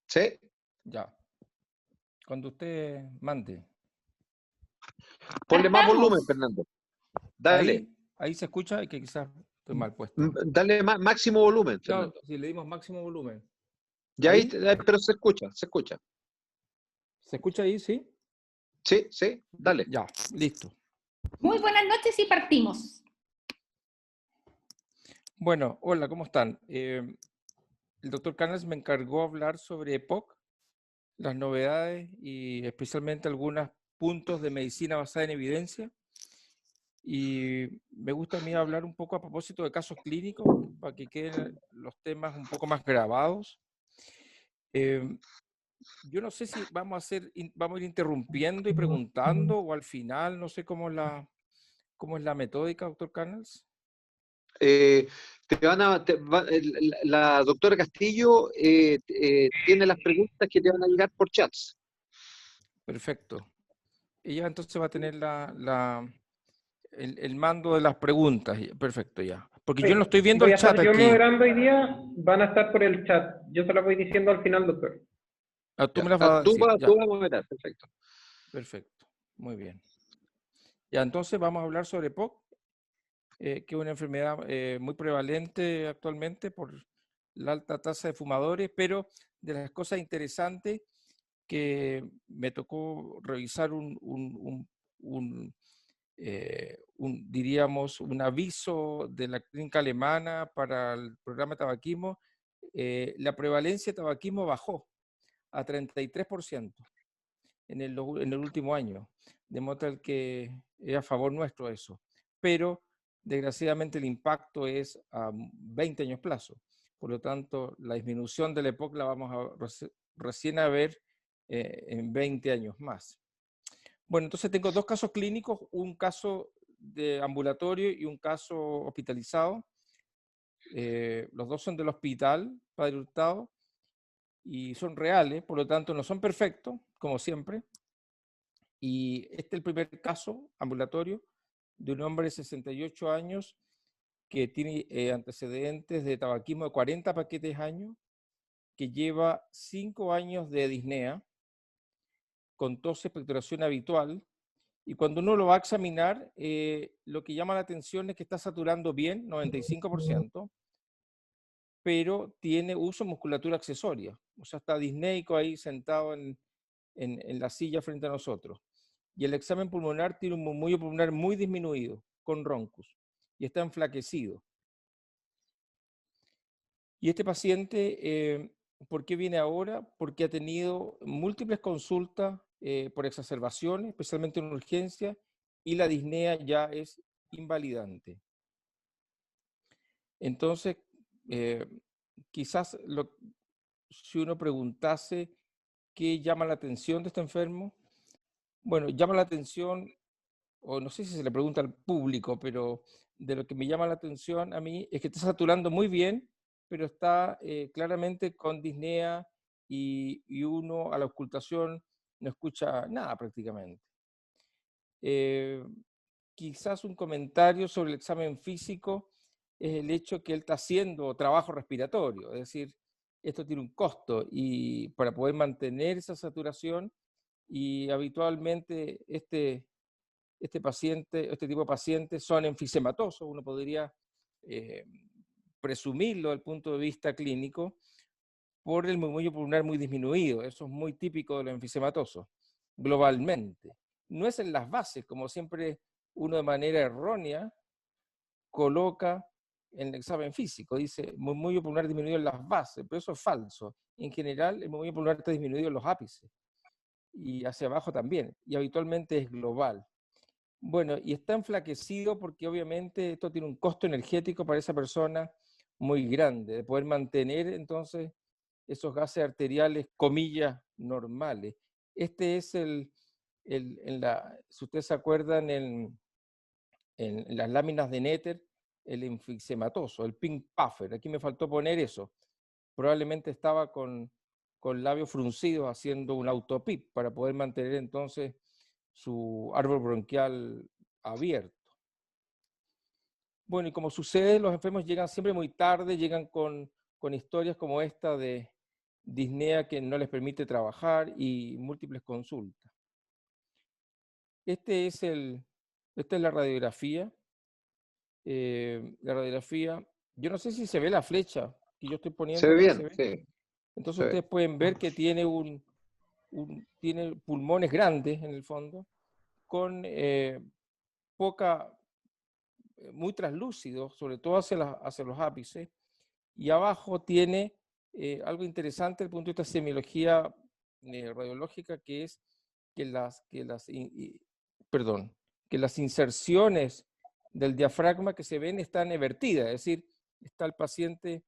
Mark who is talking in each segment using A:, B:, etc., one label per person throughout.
A: Sí.
B: Ya. Cuando usted mande.
A: Ponle más
C: Partamos.
A: volumen, Fernando. Dale.
B: Ahí se escucha, que quizás estoy mal puesto.
A: Dale máximo volumen,
B: No,
A: Fernando.
B: si le dimos máximo volumen.
A: Ya
B: ¿Ahí?
A: pero se escucha, se escucha.
B: ¿Se escucha ahí? ¿Sí?
A: Sí, sí, dale.
B: Ya, listo.
C: Muy buenas noches y partimos.
B: Bueno, hola, ¿cómo están? El doctor Canals me encargó hablar sobre EPOC, las novedades y especialmente algunos puntos de medicina basada en evidencia. Y me gusta a mí hablar un poco a propósito de casos clínicos para que queden los temas un poco más grabados. Yo no sé si vamos a ir interrumpiendo y preguntando o al final, no sé cómo es la metódica, doctor Canals.
A: La doctora Castillo tiene las preguntas que te van a llegar por chats.
B: Perfecto. Ella entonces va a tener el mando de las preguntas. Perfecto, ya. Porque yo no estoy viendo
D: Voy
B: el
D: a estar
B: chat
D: yo
B: aquí.
D: moderando hoy día, van a estar por el chat. Yo se lo voy diciendo al final, doctor.
B: Tú me las vas a
A: Tú
B: decir.
A: vas
B: Ya,
A: a moderar, perfecto.
B: perfecto. Muy bien. Ya, entonces vamos a hablar sobre POC, que es una enfermedad muy prevalente actualmente por la alta tasa de fumadores, pero de las cosas interesantes que me tocó revisar diríamos, un aviso de la clínica alemana para el programa de tabaquismo. La prevalencia de tabaquismo bajó a 33% en el último año, de modo tal que es a favor nuestro eso. Pero, desgraciadamente, el impacto es a 20 años plazo. Por lo tanto, la disminución del EPOC la vamos a recién a ver en 20 años más. Bueno, entonces tengo dos casos clínicos, un caso de ambulatorio y un caso hospitalizado. Los dos son del hospital, Padre Hurtado, y son reales, por lo tanto no son perfectos, como siempre. Y este es el primer caso ambulatorio de un hombre de 68 años que tiene antecedentes de tabaquismo de 40 paquetes años, que lleva 5 años de disnea, con tos y expectoración habitual. Y cuando uno lo va a examinar, lo que llama la atención es que está saturando bien, 95%, pero tiene uso de musculatura accesoria. O sea, está disneico ahí sentado en la silla frente a nosotros. Y el examen pulmonar tiene un murmullo pulmonar muy disminuido, con roncus, y está enflaquecido. Y este paciente, ¿por qué viene ahora? Porque ha tenido múltiples consultas por exacerbaciones, especialmente en urgencia, y la disnea ya es invalidante. Entonces, quizás si uno preguntase qué llama la atención de este enfermo, bueno, llama la atención, o no sé si se le pregunta al público, pero de lo que me llama la atención a mí es que está saturando muy bien, pero está claramente con disnea y uno a la ocultación no escucha nada prácticamente. Quizás un comentario sobre el examen físico es el hecho que él está haciendo trabajo respiratorio, es decir, esto tiene un costo y para poder mantener esa saturación, y habitualmente este tipo de pacientes son enfisematosos, uno podría eh, presumirlo desde el punto de vista clínico por el murmullo pulmonar muy disminuido. Eso es muy típico de los enfisematosos, globalmente. No es en las bases, como siempre uno de manera errónea coloca en el examen físico. Dice murmullo pulmonar disminuido en las bases, pero eso es falso. En general, el murmullo pulmonar está disminuido en los ápices y hacia abajo también, y habitualmente es global. Bueno, y está enflaquecido porque obviamente esto tiene un costo energético para esa persona muy grande, de poder mantener entonces esos gases arteriales, comillas, normales. Este es si ustedes se acuerdan, en las láminas de Netter, el enfisematoso, el pink puffer. Aquí me faltó poner eso. Probablemente estaba con labios fruncidos haciendo un autopip para poder mantener entonces su árbol bronquial abierto. Bueno, y como sucede, los enfermos llegan siempre muy tarde, llegan con historias como esta de disnea que no les permite trabajar y múltiples consultas. Esta es la radiografía. La radiografía, yo no sé si se ve la flecha que yo estoy poniendo
A: Se ve
B: acá,
A: bien,
B: ¿se ve?
A: sí.
B: Entonces
A: se ve.
B: ustedes pueden ver que tiene tiene pulmones grandes en el fondo, con muy translúcidos, sobre todo hacia los ápices, y abajo tiene algo interesante desde el punto de vista de semiología radiológica, que es que que las inserciones del diafragma que se ven están evertidas, es decir, está el paciente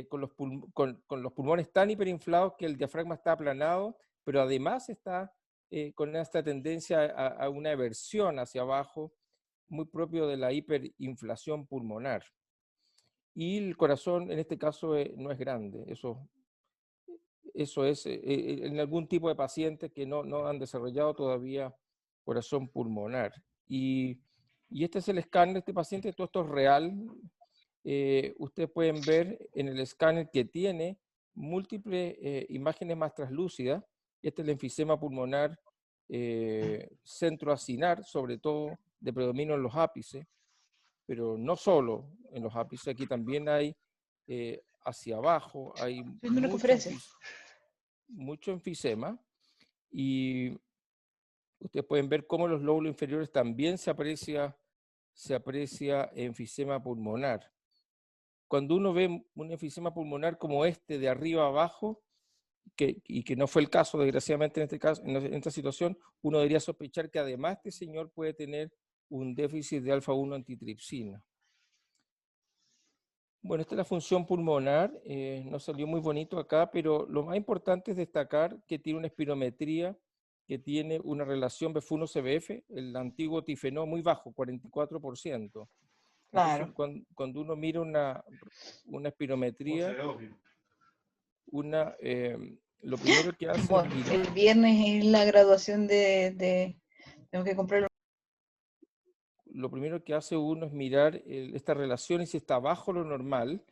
B: con los pulmones tan hiperinflados que el diafragma está aplanado, pero además está con esta tendencia a una eversión hacia abajo, muy propio de la hiperinflación pulmonar. Y el corazón en este caso no es grande, eso es en algún tipo de pacientes que no han desarrollado todavía corazón pulmonar. Y este es el escáner de este paciente, todo esto es real. Ustedes pueden ver en el escáner que tiene múltiples imágenes más translúcidas. Este es el enfisema pulmonar centroacinar, sobre todo de predominio en los ápices, pero no solo en los ápices, aquí también hay hacia abajo, hay mucho enfisema, y ustedes pueden ver cómo los lóbulos inferiores también se aprecia enfisema pulmonar. Cuando uno ve un enfisema pulmonar como este de arriba a abajo, y que no fue el caso desgraciadamente en esta situación, uno debería sospechar que además este señor puede tener un déficit de alfa-1 antitripsina. Bueno, esta es la función pulmonar, no salió muy bonito acá, pero lo más importante es destacar que tiene una espirometría, que tiene una relación BF1-CBF, el antiguo tifenó muy bajo, 44%.
E: Claro.
B: Entonces, cuando uno mira una espirometría, lo primero que hace
E: Bueno,
B: es mirar.
E: el viernes es la graduación tengo que comprar.
B: Lo primero que hace uno es mirar esta relación y si está bajo lo normal.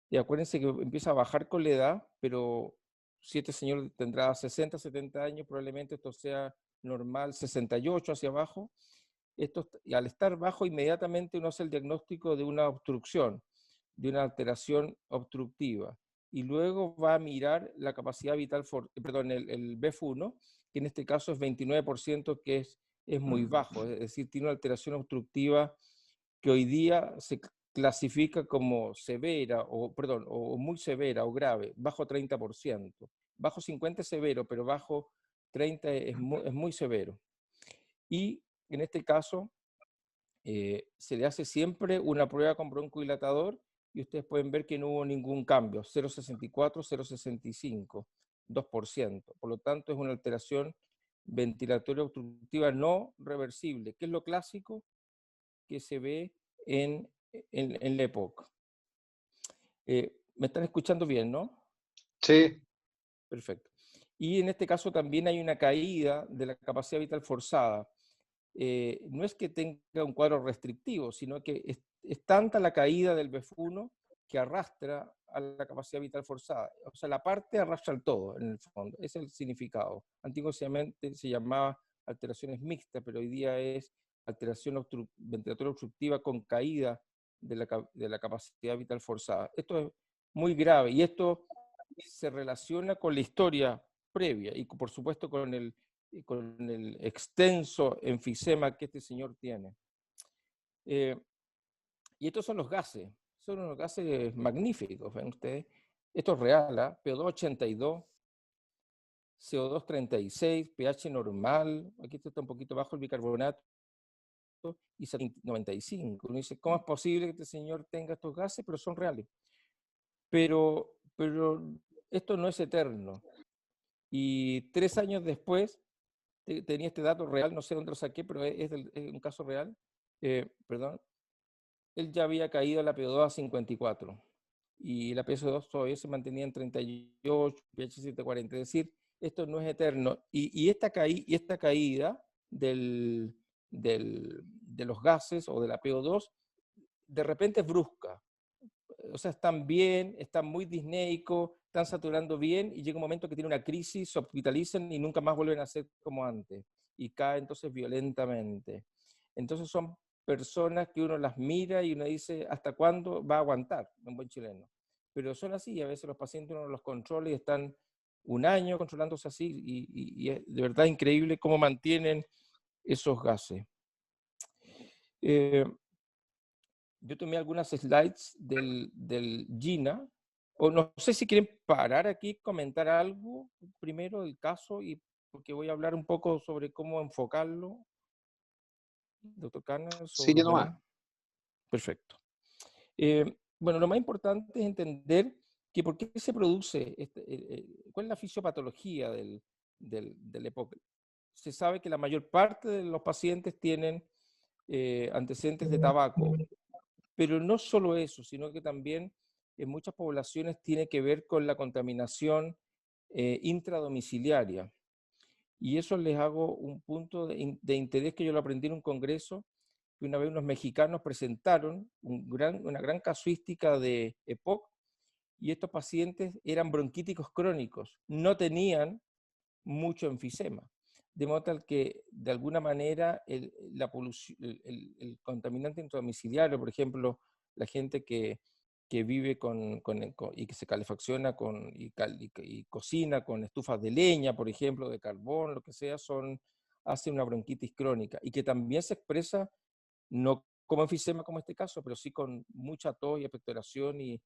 B: Y acuérdense que empieza a bajar con la edad, pero si este señor tendrá 60, 70 años, probablemente esto sea normal, 68 hacia abajo. Y al estar bajo, inmediatamente uno hace el diagnóstico de una obstrucción, de una alteración obstructiva. Y luego va a mirar la capacidad vital, el BF1, que en este caso es 29%, que es muy bajo, es decir, tiene una alteración obstructiva que hoy día se clasifica como severa, o muy severa o grave, bajo 30%. Bajo 50 es severo, pero bajo 30 es muy severo. Y en este caso se le hace siempre una prueba con broncodilatador y ustedes pueden ver que no hubo ningún cambio, 0,64, 0,65, 2%. Por lo tanto, es una alteración ventilatoria obstructiva no reversible, que es lo clásico que se ve en la época. ¿Me están escuchando bien, no?
A: Sí.
B: Perfecto. Y en este caso también hay una caída de la capacidad vital forzada. No es que tenga un cuadro restrictivo, sino que es tanta la caída del BF1 que arrastra a la capacidad vital forzada. O sea, la parte arrastra al todo, en el fondo. Ese es el significado. Antiguamente se llamaba alteraciones mixtas, pero hoy día es alteración ventilatoria obstructiva con caída de la capacidad vital forzada. Esto es muy grave y esto se relaciona con la historia previa y por supuesto con el extenso enfisema que este señor tiene. Y estos son los gases magníficos, ven ustedes. Esto es real, ¿eh? PO2 82, CO2 36, pH normal, aquí está un poquito bajo el bicarbonato, y 95. Uno dice, ¿cómo es posible que este señor tenga estos gases? Pero son reales. Pero esto no es eterno. Y 3 años después, tenía este dato real, no sé dónde lo saqué, pero es un caso real, él ya había caído a la PO2 a 54 y la PO2 todavía se mantenía en 38, pH 740, es decir, esto no es eterno. Y esta caída de los gases o de la PO2 de repente es brusca. O sea, están bien, están muy disneicos, están saturando bien y llega un momento que tiene una crisis, se hospitalizan y nunca más vuelven a ser como antes. Y cae entonces violentamente. Entonces son personas que uno las mira y uno dice, ¿hasta cuándo va a aguantar un buen chileno? Pero son así, y a veces los pacientes uno los controla y están un año controlándose así, y es de verdad increíble cómo mantienen esos gases. Yo tomé algunas slides del GINA, o no sé si quieren parar aquí, comentar algo primero del caso, y porque voy a hablar un poco sobre cómo enfocarlo, doctor Canals o
A: Sigue
B: los
A: nomás.
B: demás. Perfecto. Bueno, lo más importante es entender que por qué se produce, cuál es la fisiopatología del EPOC. Se sabe que la mayor parte de los pacientes tienen antecedentes de tabaco, pero no solo eso, sino que también en muchas poblaciones tiene que ver con la contaminación intradomiciliaria. Y eso les hago un punto de interés que yo lo aprendí en un congreso, que una vez unos mexicanos presentaron una gran casuística de EPOC, y estos pacientes eran bronquíticos crónicos, no tenían mucho enfisema. De modo tal que, de alguna manera, el contaminante intradomiciliario, por ejemplo, la gente que vive y que se calefacciona y cocina con estufas de leña, por ejemplo, de carbón, lo que sea, hace una bronquitis crónica, y que también se expresa no como enfisema como este caso, pero sí con mucha tos y expectoración y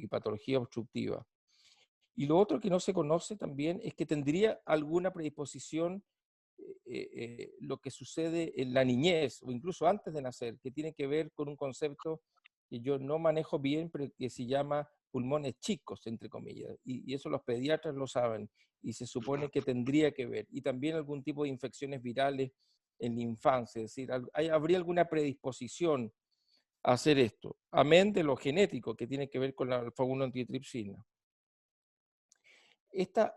B: patología obstructiva. Y lo otro que no se conoce también es que tendría alguna predisposición lo que sucede en la niñez o incluso antes de nacer, que tiene que ver con un concepto que yo no manejo bien, pero que se llama pulmones chicos, entre comillas, y eso los pediatras lo saben, y se supone que tendría que ver, y también algún tipo de infecciones virales en la infancia, es decir, habría alguna predisposición a hacer esto, amén de lo genético que tiene que ver con la alfa-1 antitripsina. Esta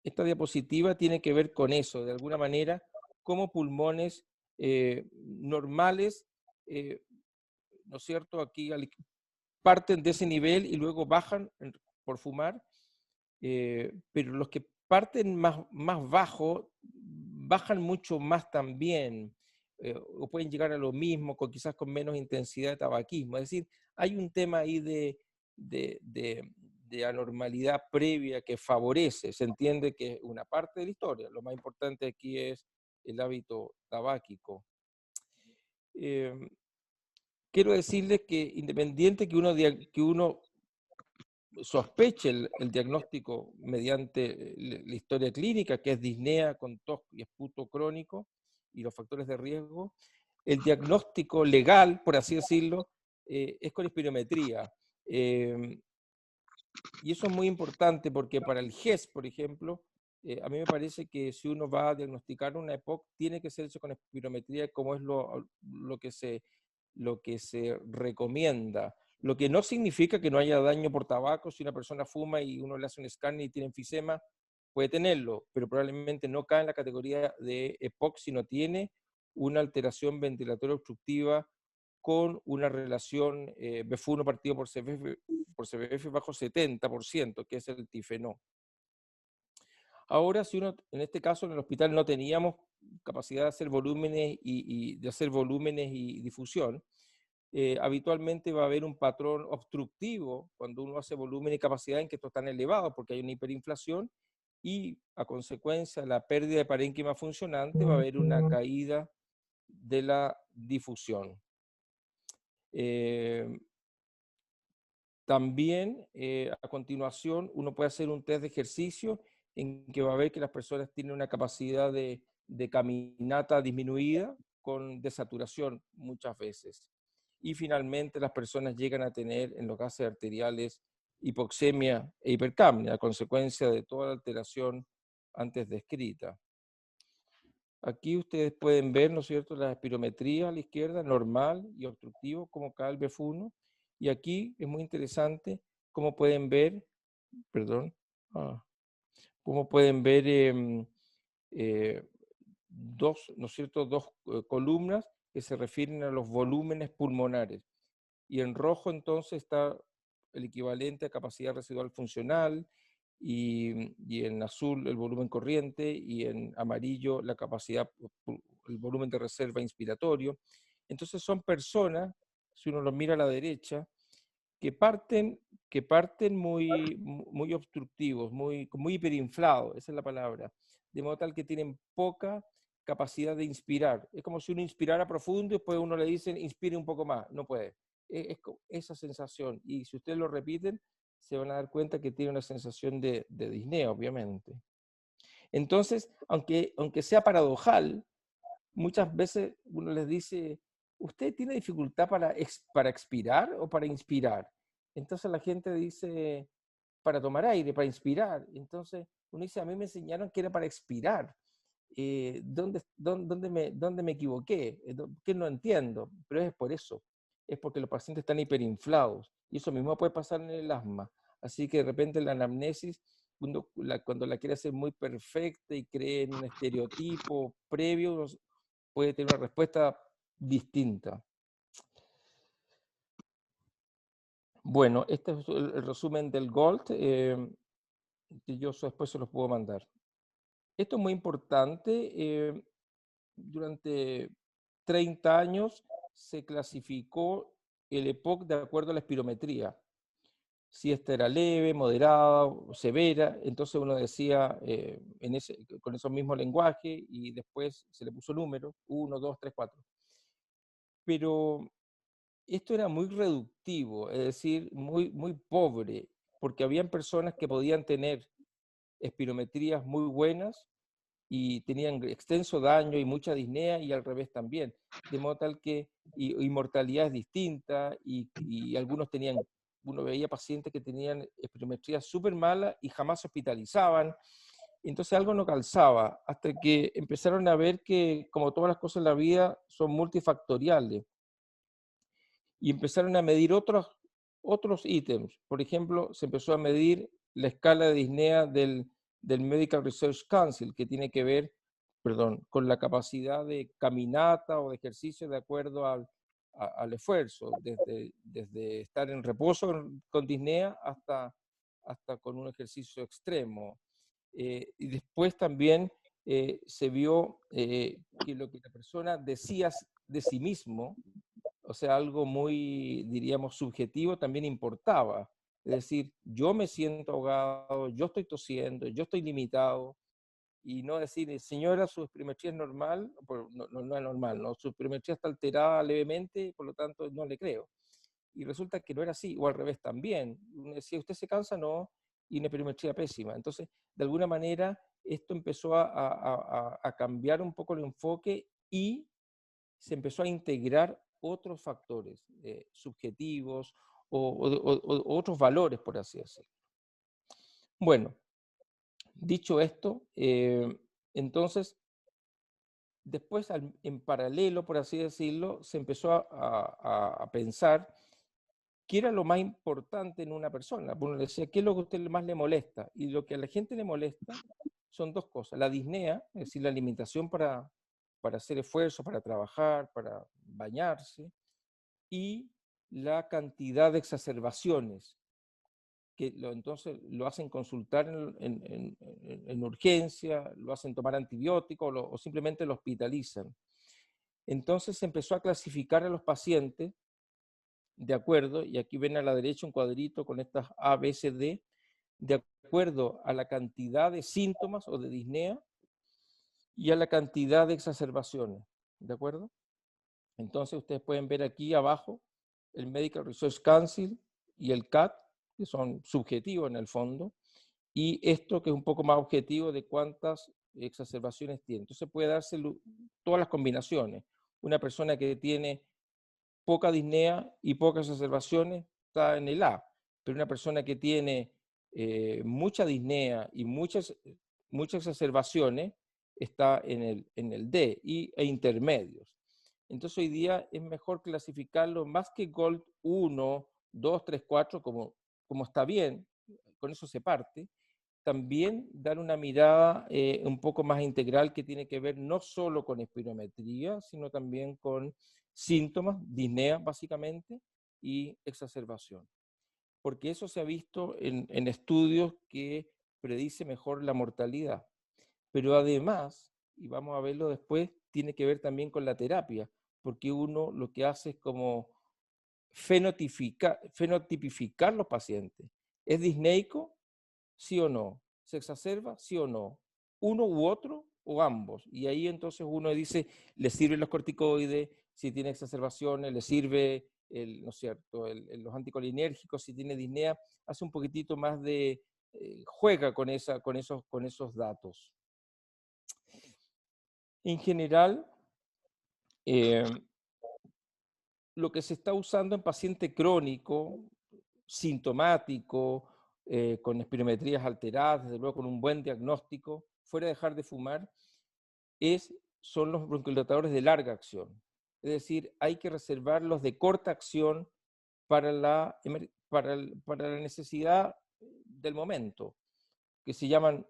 B: diapositiva tiene que ver con eso, de alguna manera, cómo pulmones normales, ¿no es cierto?, aquí parten de ese nivel y luego bajan por fumar, pero los que parten más bajo, bajan mucho más también, o pueden llegar a lo mismo, quizás con menos intensidad de tabaquismo. Es decir, hay un tema ahí de anormalidad previa que favorece, se entiende que es una parte de la historia. Lo más importante aquí es el hábito tabáquico. Quiero decirles que independiente que uno sospeche el diagnóstico mediante la historia clínica, que es disnea con tos y esputo crónico y los factores de riesgo, el diagnóstico legal, por así decirlo, es con espirometría. Y eso es muy importante porque para el GES, por ejemplo, a mí me parece que si uno va a diagnosticar una EPOC, tiene que ser hecho con espirometría, como es lo que se recomienda. Lo que no significa que no haya daño por tabaco. Si una persona fuma y uno le hace un escáner y tiene enfisema, puede tenerlo, pero probablemente no cae en la categoría de EPOC si no tiene una alteración ventilatoria obstructiva con una relación BF1 partido por CBF bajo 70%, que es el tifenó. Ahora, si uno, en este caso en el hospital no teníamos capacidad de hacer volúmenes y difusión, habitualmente va a haber un patrón obstructivo cuando uno hace volumen y capacidad en que estos están elevados porque hay una hiperinflación, y a consecuencia de la pérdida de parénquima funcionante va a haber una caída de la difusión. También, a continuación, uno puede hacer un test de ejercicio en que va a ver que las personas tienen una capacidad de caminata disminuida con desaturación muchas veces. Y finalmente las personas llegan a tener en los gases arteriales hipoxemia e hipercapnia, a consecuencia de toda la alteración antes descrita. Aquí ustedes pueden ver, ¿no es cierto?, la espirometría a la izquierda, normal y obstructivo, como cae el BF1. Y aquí es muy interesante cómo pueden ver, cómo pueden ver dos, ¿no es cierto?, dos columnas que se refieren a los volúmenes pulmonares. Y en rojo entonces está el equivalente a capacidad residual funcional, y en azul el volumen corriente, y en amarillo la capacidad, el volumen de reserva inspiratorio. Entonces son personas, si uno los mira a la derecha, que parten muy obstructivos, muy hiperinflados, esa es la palabra, de modo tal que tienen poca capacidad de inspirar. Es como si uno inspirara profundo y después uno le dice, inspire un poco más, no puede. Es esa sensación, y si ustedes lo repiten, se van a dar cuenta que tiene una sensación de disnea, obviamente. Entonces, aunque sea paradojal, muchas veces uno les dice, ¿usted tiene dificultad para expirar o para inspirar? Entonces la gente dice, para tomar aire, para inspirar. Entonces uno dice, a mí me enseñaron que era para expirar. ¿Dónde me equivoqué? ¿Qué no entiendo? Pero es por eso. Es porque los pacientes están hiperinflados. Y eso mismo puede pasar en el asma. Así que de repente la anamnesis, cuando la quiere hacer muy perfecta y cree en un estereotipo previo, puede tener una respuesta distinta. Bueno, este es el resumen del GOLD, que yo después se los puedo mandar. Esto es muy importante. Durante 30 años se clasificó el EPOC de acuerdo a la espirometría. Si esta era leve, moderada, o severa, entonces uno decía con esos mismos lenguajes, y después se le puso número, 1, 2, 3, 4. Pero esto era muy reductivo, es decir, muy pobre, porque habían personas que podían tener espirometrías muy buenas y tenían extenso daño y mucha disnea, y al revés también, de modo tal que y mortalidad es distinta, y algunos tenían, uno veía pacientes que tenían espirometrías súper malas y jamás se hospitalizaban. Entonces algo no calzaba, hasta que empezaron a ver que, como todas las cosas en la vida, son multifactoriales, y empezaron a medir otros ítems. Por ejemplo, se empezó a medir la escala de disnea del Medical Research Council, que tiene que ver, con la capacidad de caminata o de ejercicio de acuerdo al esfuerzo, desde estar en reposo con disnea hasta con un ejercicio extremo. Y después también se vio que lo que la persona decía de sí mismo, o sea, algo muy, diríamos, subjetivo, también importaba. Es decir, yo me siento ahogado, yo estoy tosiendo, yo estoy limitado, y no decir, señora, su espirometría es normal, no es normal, ¿no? Su espirometría está alterada levemente, por lo tanto no le creo. Y resulta que no era así, o al revés también. Uno decía, ¿usted se cansa? No, y una espirometría pésima. Entonces, de alguna manera, esto empezó a cambiar un poco el enfoque, y se empezó a integrar otros factores subjetivos, o otros valores, por así decirlo. Bueno, dicho esto, entonces, después, en paralelo, por así decirlo, se empezó a pensar qué era lo más importante en una persona. Uno le decía, ¿qué es lo que a usted más le molesta? Y lo que a la gente le molesta son dos cosas: la disnea, es decir, la limitación para hacer esfuerzo, para trabajar, para bañarse, y la cantidad de exacerbaciones, que entonces lo hacen consultar en urgencia, lo hacen tomar antibióticos, o simplemente lo hospitalizan. Entonces se empezó a clasificar a los pacientes de acuerdo, y aquí ven a la derecha un cuadrito con estas A, B, C, D, de acuerdo a la cantidad de síntomas o de disnea y a la cantidad de exacerbaciones, ¿de acuerdo? Entonces ustedes pueden ver aquí abajo el Medical Research Council y el CAT, que son subjetivos en el fondo, y esto que es un poco más objetivo de cuántas exacerbaciones tiene. Entonces puede darse todas las combinaciones. Una persona que tiene poca disnea y pocas exacerbaciones está en el A, pero una persona que tiene mucha disnea y muchas exacerbaciones está en el D, e intermedios. Entonces hoy día es mejor clasificarlo más que GOLD 1, 2, 3, 4, como está bien, con eso se parte. También dar una mirada un poco más integral, que tiene que ver no solo con espirometría, sino también con síntomas, disnea básicamente, y exacerbación. porque eso se ha visto en estudios que predice mejor la mortalidad. Pero además, y vamos a verlo después, tiene que ver también con la terapia, porque uno lo que hace es como fenotipificar los pacientes. ¿Es disneico? ¿Sí o no? ¿Se exacerba? ¿Sí o no? ¿Uno u otro o ambos? Y ahí entonces uno dice, le sirven los corticoides, si tiene exacerbaciones, le sirve ¿no es cierto? Los anticolinérgicos, si tiene disnea, hace un poquitito más de, juega con esos datos. En general, lo que se está usando en paciente crónico, sintomático, con espirometrías alteradas, desde luego con un buen diagnóstico, fuera de dejar de fumar, son los bronquiodilatadores de larga acción. Es decir, hay que reservarlos de corta acción para la necesidad del momento, que se llaman,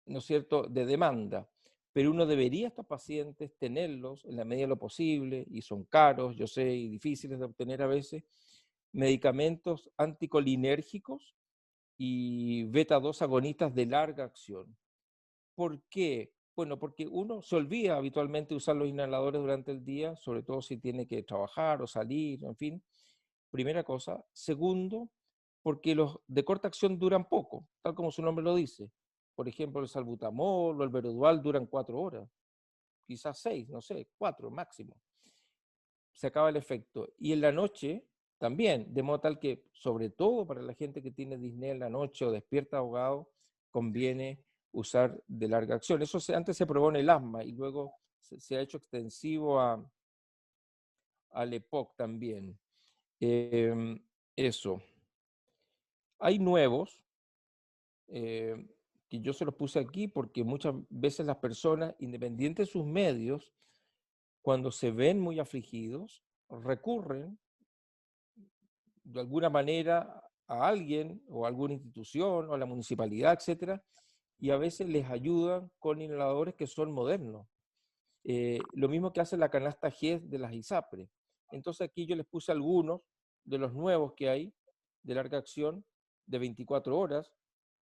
B: ¿no es cierto?, de demanda. Pero uno debería a estos pacientes tenerlos en la medida de lo posible, y son caros, yo sé, y difíciles de obtener a veces, medicamentos anticolinérgicos y beta-2 agonistas de larga acción. ¿Por qué? Bueno, porque uno se olvida habitualmente de usar los inhaladores durante el día, sobre todo si tiene que trabajar o salir, en fin. Primera cosa. Segundo, porque los de corta acción duran poco, tal como su nombre lo dice. Por ejemplo, el salbutamol o el Verodual duran 4 horas, quizás 6, no sé, 4 máximo. Se acaba el efecto. Y en la noche también, de modo tal que, sobre todo para la gente que tiene disnea en la noche o despierta ahogado, conviene usar de larga acción. Eso antes se probó en el asma y luego se ha hecho extensivo al EPOC también. Eso. Hay nuevos, que yo se los puse aquí porque muchas veces las personas, independientes de sus medios, cuando se ven muy afligidos, recurren de alguna manera a alguien o a alguna institución o a la municipalidad, etcétera, y a veces les ayudan con inhaladores que son modernos. Lo mismo que hace la canasta GES de las ISAPRE. Entonces aquí yo les puse algunos de los nuevos que hay de larga acción de 24 horas,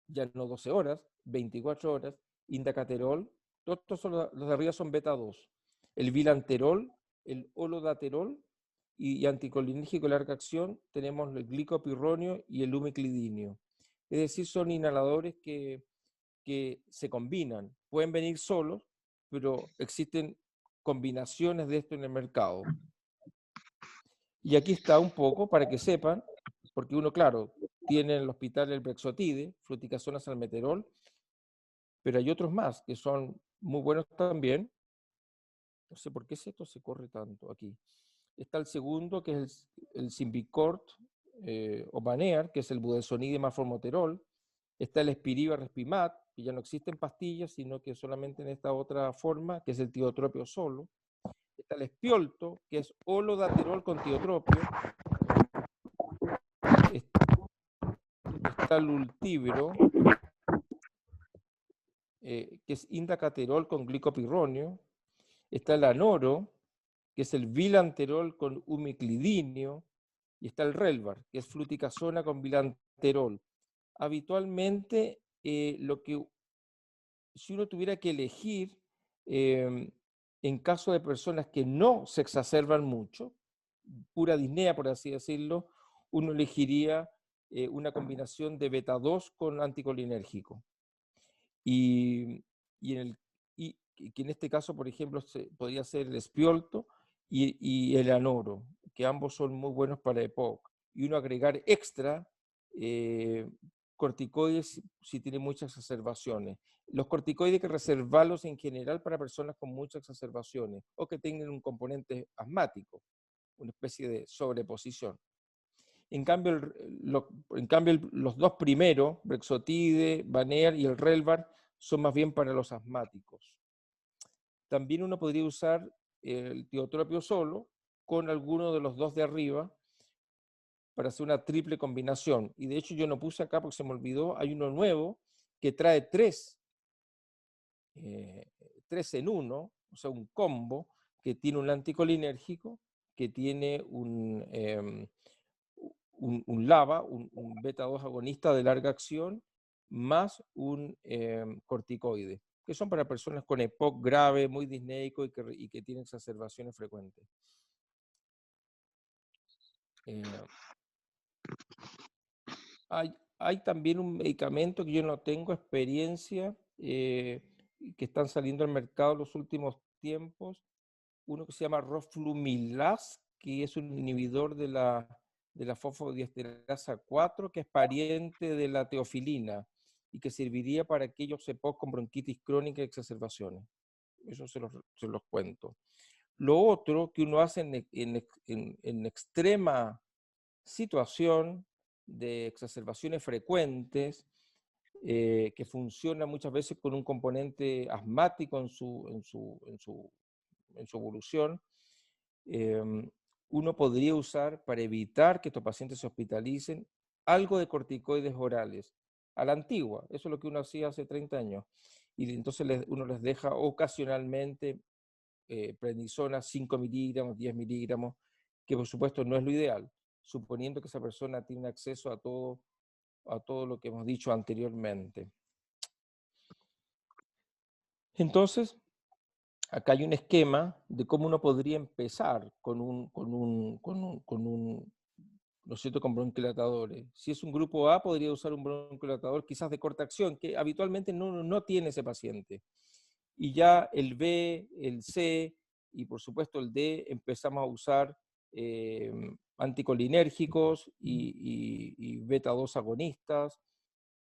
B: ya no 12 horas, 24 horas, Indacaterol, todos los de arriba son beta-2, el Vilanterol, el Olodaterol y anticolinérgico de larga acción tenemos el glicopirronio y el umeclidinio. Es decir, son inhaladores que se combinan, pueden venir solos, pero existen combinaciones de esto en el mercado. Y aquí está un poco para que sepan, porque uno, claro, tiene en el hospital el Brexotide, fluticasona salmeterol, pero hay otros más que son muy buenos también. No sé por qué esto se corre tanto aquí. Está el segundo, que es el Symbicort o Banear, que es el budesonide más formoterol. Está el Spiriva Respimat, que ya no existe en pastillas, sino que solamente en esta otra forma, que es el tiotropio solo. Está el Espiolto, que es holodaterol con tiotropio. Está el Ultibro, que es indacaterol con glicopirronio. Está el Anoro, que es el Vilanterol con umeclidinio. Y está el Relvar, que es fluticasona con Vilanterol. Habitualmente, si uno tuviera que elegir, en caso de personas que no se exacerban mucho, pura disnea, por así decirlo, uno elegiría una combinación de beta-2 con anticolinérgico. Y que en este caso, por ejemplo, podría ser el Espiolto y el Anoro, que ambos son muy buenos para EPOC. Y uno agregar extra corticoides si tiene muchas exacerbaciones. Los corticoides hay que reservarlos en general para personas con muchas exacerbaciones o que tengan un componente asmático, una especie de sobreposición. En cambio, los dos primeros, Brexotide, Banear y el Relvar, son más bien para los asmáticos. También uno podría usar el tiotropio solo con alguno de los dos de arriba para hacer una triple combinación. Y de hecho yo no puse acá porque se me olvidó, hay uno nuevo que trae tres en uno, o sea, un combo que tiene un anticolinérgico, que tiene un un LABA, un beta-2 agonista de larga acción, más un corticoide, que son para personas con EPOC grave, muy disneico y que tienen exacerbaciones frecuentes. Hay también un medicamento que yo no tengo experiencia, que están saliendo al mercado en los últimos tiempos, uno que se llama roflumilast, que es un inhibidor de la fosfodiesterasa 4, que es pariente de la teofilina y que serviría para aquellos EPOC con bronquitis crónica y exacerbaciones. Eso se los cuento. Lo otro que uno hace en extrema situación de exacerbaciones frecuentes, que funciona muchas veces con un componente asmático en su evolución, uno podría usar, para evitar que estos pacientes se hospitalicen, algo de corticoides orales, a la antigua. Eso es lo que uno hacía hace 30 años. Y entonces uno les deja ocasionalmente prednisona 5 miligramos, 10 miligramos, que por supuesto no es lo ideal, suponiendo que esa persona tiene acceso a todo lo que hemos dicho anteriormente. Entonces, acá hay un esquema de cómo uno podría empezar con ¿no es cierto?, con bronquidilatadores. Si es un grupo A, podría usar un bronquidilatador quizás de corta acción, que habitualmente no tiene ese paciente. Y ya el B, el C y por supuesto el D empezamos a usar anticolinérgicos y beta-2 agonistas.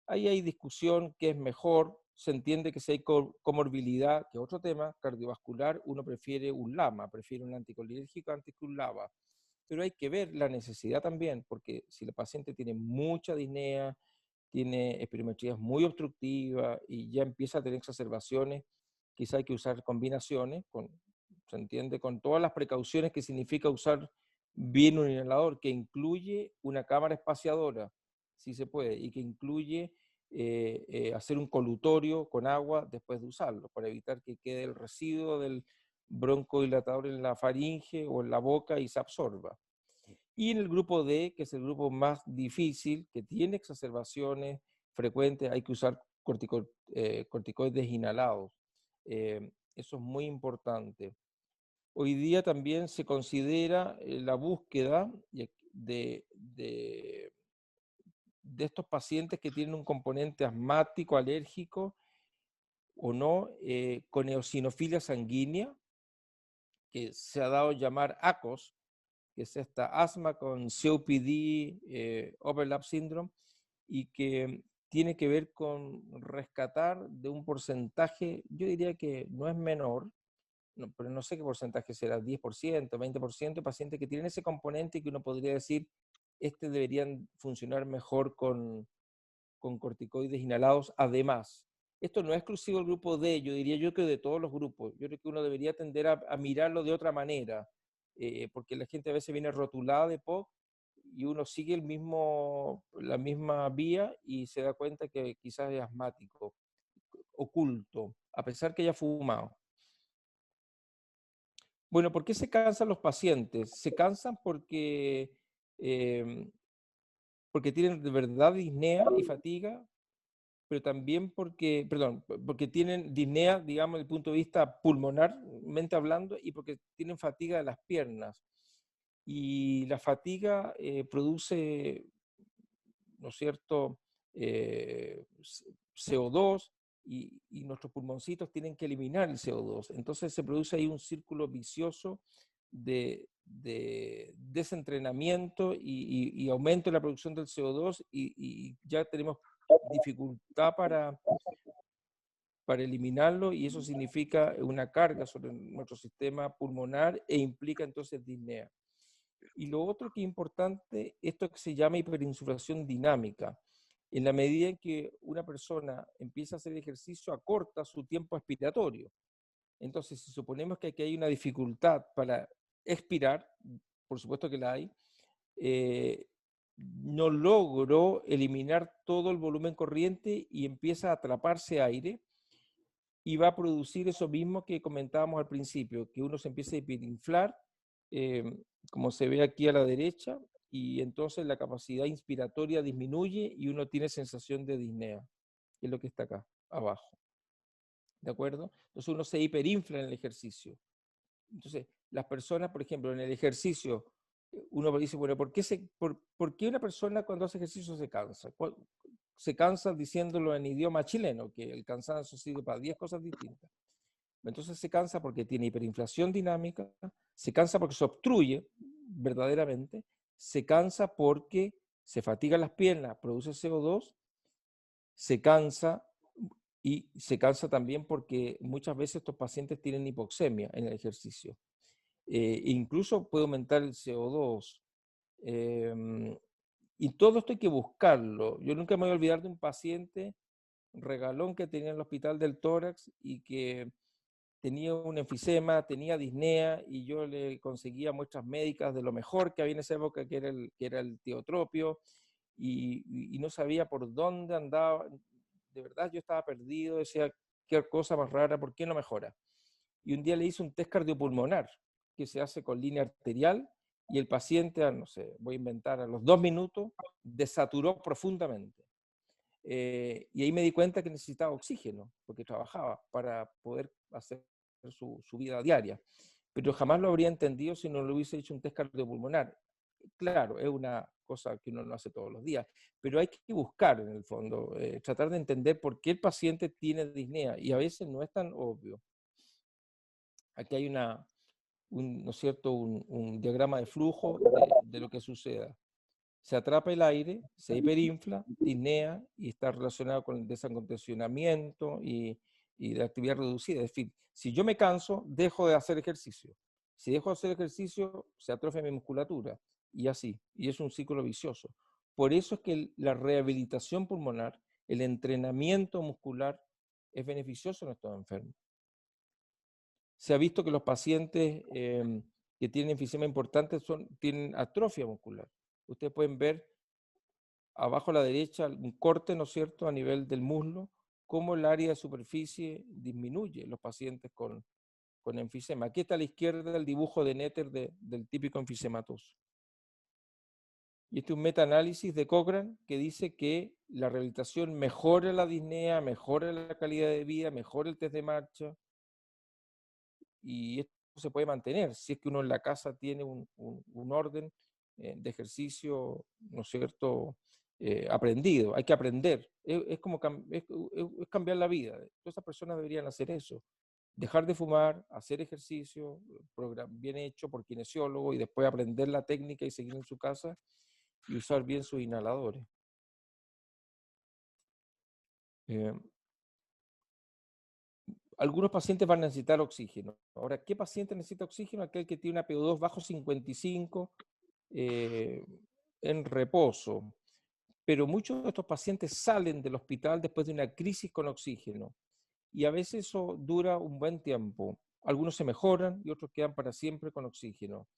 B: Ahí hay discusión qué es mejor. Se entiende que si hay comorbilidad, que es otro tema, cardiovascular, uno prefiere un LAMA, prefiere un anticolinérgico antes que un LABA. Pero hay que ver la necesidad también, porque si el paciente tiene mucha disnea, tiene espirometrías muy obstructivas y ya empieza a tener exacerbaciones, quizá hay que usar combinaciones, se entiende, con todas las precauciones que significa usar bien un inhalador, que incluye una cámara espaciadora, si se puede, y que incluye hacer un colutorio con agua después de usarlo, para evitar que quede el residuo del broncodilatador en la faringe o en la boca y se absorba. Y en el grupo D, que es el grupo más difícil, que tiene exacerbaciones frecuentes, hay que usar corticoides inhalados. Eso es muy importante. Hoy día también se considera la búsqueda de estos pacientes que tienen un componente asmático, alérgico o no, con eosinofilia sanguínea, que se ha dado a llamar ACOS, que es esta asma con COPD, overlap syndrome, y que tiene que ver con rescatar de un porcentaje, yo diría que no es menor, pero no sé qué porcentaje será, 10%, 20% de pacientes que tienen ese componente y que uno podría decir, deberían funcionar mejor con corticoides inhalados. Además, esto no es exclusivo del grupo D, yo diría yo que de todos los grupos. Yo creo que uno debería tender a mirarlo de otra manera, porque la gente a veces viene rotulada de POC y uno sigue la misma vía y se da cuenta que quizás es asmático, oculto, a pesar que haya fumado. Bueno, ¿por qué se cansan los pacientes? Se cansan porque tienen de verdad disnea y fatiga, pero también porque tienen disnea, digamos, desde el punto de vista pulmonarmente hablando, y porque tienen fatiga de las piernas. Y la fatiga produce, ¿no es cierto?, CO2, y nuestros pulmoncitos tienen que eliminar el CO2. Entonces se produce ahí un círculo vicioso de desentrenamiento y aumento de la producción del CO2, y ya tenemos dificultad para eliminarlo, y eso significa una carga sobre nuestro sistema pulmonar e implica entonces disnea. Y lo otro que es importante, esto que se llama hiperinsuflación dinámica. En la medida en que una persona empieza a hacer ejercicio, acorta su tiempo expiratorio. Entonces, si suponemos que aquí hay una dificultad para expirar, por supuesto que la hay, no logro eliminar todo el volumen corriente y empieza a atraparse aire, y va a producir eso mismo que comentábamos al principio, que uno se empieza a hiperinflar, como se ve aquí a la derecha, y entonces la capacidad inspiratoria disminuye y uno tiene sensación de disnea, que es lo que está acá, abajo. ¿De acuerdo? Entonces uno se hiperinfla en el ejercicio. Entonces, las personas, por ejemplo, en el ejercicio, uno dice, bueno, ¿por qué una persona cuando hace ejercicio se cansa? Se cansa diciéndolo en idioma chileno, que el cansancio sirve para 10 cosas distintas. Entonces se cansa porque tiene hiperinflación dinámica, se cansa porque se obstruye verdaderamente, se cansa porque se fatigan las piernas, produce CO2, se cansa y se cansa también porque muchas veces estos pacientes tienen hipoxemia en el ejercicio. Incluso puede aumentar el CO2. Y todo esto hay que buscarlo. Yo nunca me voy a olvidar de un paciente regalón que tenía en el hospital del tórax y que tenía un enfisema, tenía disnea, y yo le conseguía muestras médicas de lo mejor que había en esa época, que era el tiotropio, y no sabía por dónde andaba. De verdad yo estaba perdido, decía, qué cosa más rara, ¿por qué no mejora? Y un día le hice un test cardiopulmonar, que se hace con línea arterial, y el paciente, no sé, voy a inventar, a los 2 minutos, desaturó profundamente. Y ahí me di cuenta que necesitaba oxígeno, porque trabajaba para poder hacer su vida diaria. Pero jamás lo habría entendido si no le hubiese hecho un test cardiopulmonar. Claro, es una cosa que uno no hace todos los días, pero hay que buscar en el fondo, tratar de entender por qué el paciente tiene disnea, y a veces no es tan obvio. Aquí hay ¿no es cierto?, un diagrama de flujo de lo que suceda. Se atrapa el aire, se hiperinfla, disnea y está relacionado con el desacondicionamiento y la actividad reducida. Es decir, si yo me canso, dejo de hacer ejercicio. Si dejo de hacer ejercicio, se atrofia mi musculatura y así. Y es un ciclo vicioso. Por eso es que la rehabilitación pulmonar, el entrenamiento muscular, es beneficioso en estos enfermos. Se ha visto que los pacientes que tienen enfisema importante tienen atrofia muscular. Ustedes pueden ver abajo a la derecha un corte, ¿no es cierto?, a nivel del muslo, cómo el área de superficie disminuye en los pacientes con enfisema. Aquí está a la izquierda el dibujo de Netter del típico enfisematoso. Y este es un metaanálisis de Cochrane que dice que la rehabilitación mejora la disnea, mejora la calidad de vida, mejora el test de marcha, y esto se puede mantener si es que uno en la casa tiene un orden de ejercicio, ¿no es cierto?, aprendido. Hay que aprender. Es como es cambiar la vida. Todas esas personas deberían hacer eso. Dejar de fumar, hacer ejercicio, bien hecho por kinesiólogo, y después aprender la técnica y seguir en su casa y usar bien sus inhaladores. Algunos pacientes van a necesitar oxígeno. Ahora, ¿qué paciente necesita oxígeno? Aquel que tiene una PO2 bajo 55 en reposo. Pero muchos de estos pacientes salen del hospital después de una crisis con oxígeno. Y a veces eso dura un buen tiempo. Algunos se mejoran y otros quedan para siempre con oxígeno.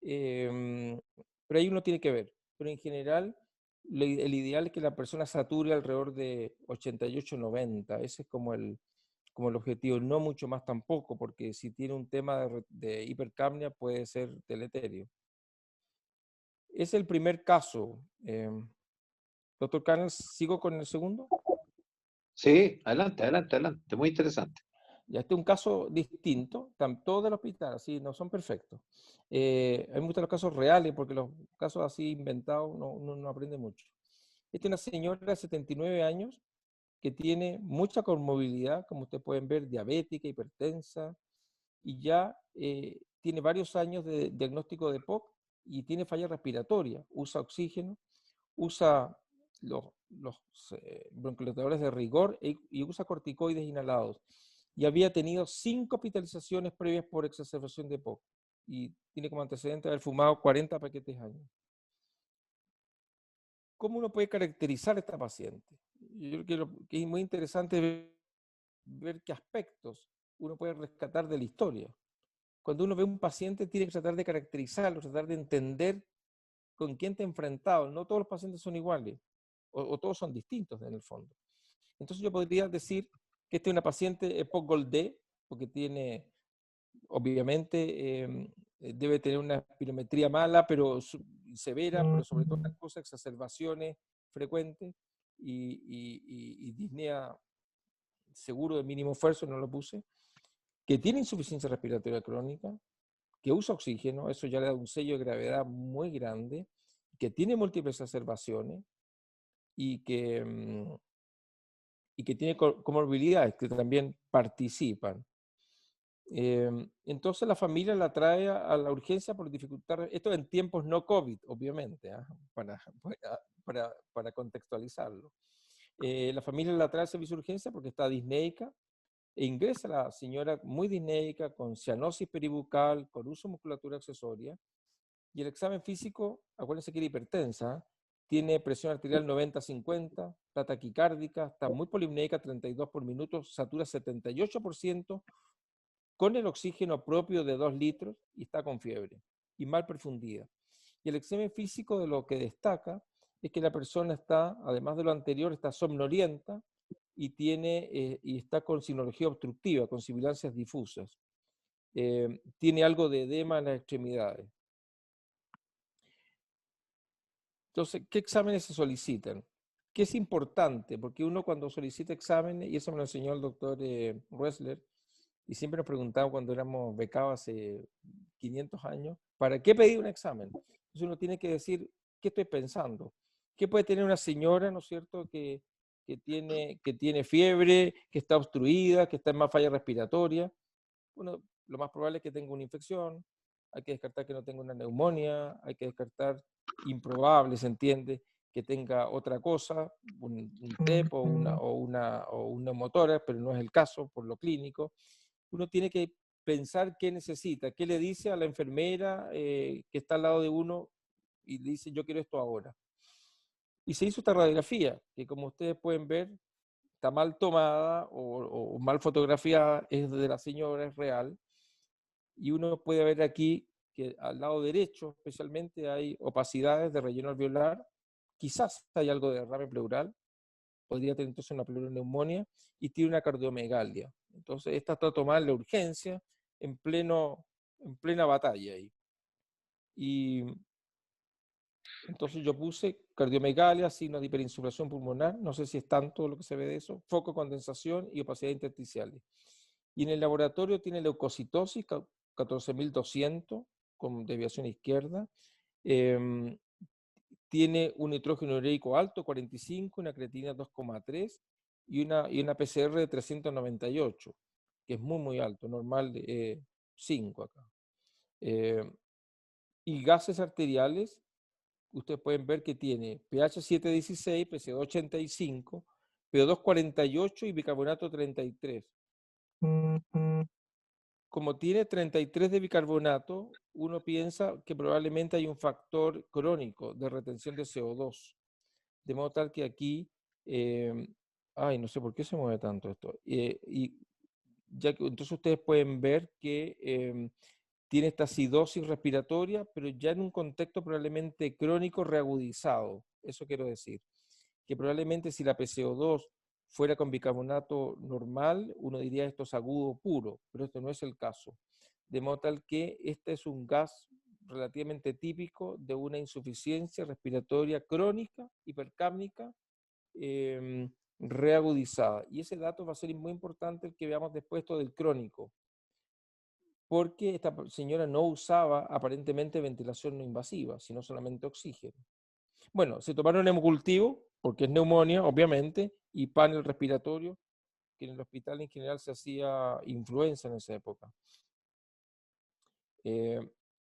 B: Pero ahí uno tiene que ver. Pero en general, el ideal es que la persona sature alrededor de 88-90. Ese es como el objetivo, no mucho más tampoco, porque si tiene un tema de hipercapnia puede ser deleterio. Es el primer caso. Doctor Canals, ¿sigo con el segundo?
A: Sí, adelante, muy interesante.
B: Ya, este es un caso distinto, están todos del hospital, así, no son perfectos. A mí me gustan los casos reales, porque los casos así inventados uno no aprende mucho. Esta es una señora de 79 años que tiene mucha comorbilidad, como ustedes pueden ver, diabética, hipertensa, y ya tiene varios años de diagnóstico de POC y tiene falla respiratoria, usa oxígeno, usa los broncodilatadores de rigor y usa corticoides inhalados. Y había tenido 5 hospitalizaciones previas por exacerbación de POC y tiene como antecedente haber fumado 40 paquetes años. ¿Cómo uno puede caracterizar a esta paciente? Yo creo que es muy interesante ver qué aspectos uno puede rescatar de la historia. Cuando uno ve un paciente, tiene que tratar de caracterizarlo, tratar de entender con quién te ha enfrentado. No todos los pacientes son iguales, o todos son distintos en el fondo. Entonces yo podría decir que esta es una paciente EPOC-GOLD, porque tiene, obviamente, debe tener una espirometría mala, pero severa, pero sobre todo las cosas, exacerbaciones frecuentes y disnea seguro de mínimo esfuerzo, no lo puse, que tiene insuficiencia respiratoria crónica, que usa oxígeno, eso ya le da un sello de gravedad muy grande, que tiene múltiples exacerbaciones y que tiene comorbilidades que también participan. Entonces la familia la trae a la urgencia por dificultad, esto en tiempos no COVID, obviamente, para contextualizarlo. La familia la trae al servicio de urgencia porque está disneica, e ingresa la señora muy disneica, con cianosis peribucal, con uso de musculatura accesoria, y el examen físico, acuérdense que era hipertensa, tiene presión arterial 90-50, está taquicárdica, está muy polimnéica, 32 por minuto, satura 78%, con el oxígeno propio de 2 litros y está con fiebre y mal perfundida. Y el examen físico de lo que destaca es que la persona está, además de lo anterior, está somnolienta y, y está con sinología obstructiva, con sibilancias difusas. Tiene algo de edema en las extremidades. Entonces, ¿qué exámenes se solicitan? ¿Qué es importante? Porque uno cuando solicita exámenes, y eso me lo enseñó el doctor Ressler, y siempre nos preguntaba cuando éramos becados hace 500 años, ¿para qué pedir un examen? Entonces uno tiene que decir, ¿qué estoy pensando? ¿Qué puede tener una señora, ¿no es cierto?, que tiene fiebre, que está obstruida, que está en más falla respiratoria? Bueno, lo más probable es que tenga una infección, hay que descartar que no tenga una neumonía, hay que descartar, improbable, se entiende, que tenga otra cosa, un TEP o un neumotórax, pero no es el caso por lo clínico. Uno tiene que pensar qué necesita, qué le dice a la enfermera que está al lado de uno y le dice, yo quiero esto ahora. Y se hizo esta radiografía, que como ustedes pueden ver, está mal tomada o mal fotografiada, es de la señora, es real. Y uno puede ver aquí que al lado derecho, especialmente, hay opacidades de relleno alveolar, quizás hay algo de derrame pleural, podría tener entonces una pleuroneumonía, y tiene una cardiomegalia. Entonces, esta está tomada en la urgencia, en plena batalla ahí. Y entonces yo puse cardiomegalia, signos de hiperinsuflación pulmonar, no sé si es tanto lo que se ve de eso, foco de condensación y opacidad intersticiales. Y en el laboratorio tiene leucocitosis, 14.200, con desviación izquierda. Tiene un nitrógeno ureico alto, 45, una creatinina 2,3 y una PCR de 398, que es muy, muy alto, normal de 5 acá. Y gases arteriales, ustedes pueden ver que tiene pH 7,16, PCO 85, PO2 48 y bicarbonato 33. Como tiene 33 de bicarbonato, uno piensa que probablemente hay un factor crónico de retención de CO2. De modo tal que aquí, no sé por qué se mueve tanto esto. Y ya que, entonces ustedes pueden ver que tiene esta acidosis respiratoria, pero ya en un contexto probablemente crónico reagudizado. Eso quiero decir. Que probablemente si la PCO2 fuera con bicarbonato normal, uno diría esto es agudo puro, pero esto no es el caso. De modo tal que este es un gas relativamente típico de una insuficiencia respiratoria crónica, hipercápnica, reagudizada. Y ese dato va a ser muy importante el que veamos después esto del crónico, porque esta señora no usaba aparentemente ventilación no invasiva, sino solamente oxígeno. Bueno, se tomaron hemocultivo, porque es neumonía, obviamente, y panel respiratorio, que en el hospital en general se hacía influenza en esa época.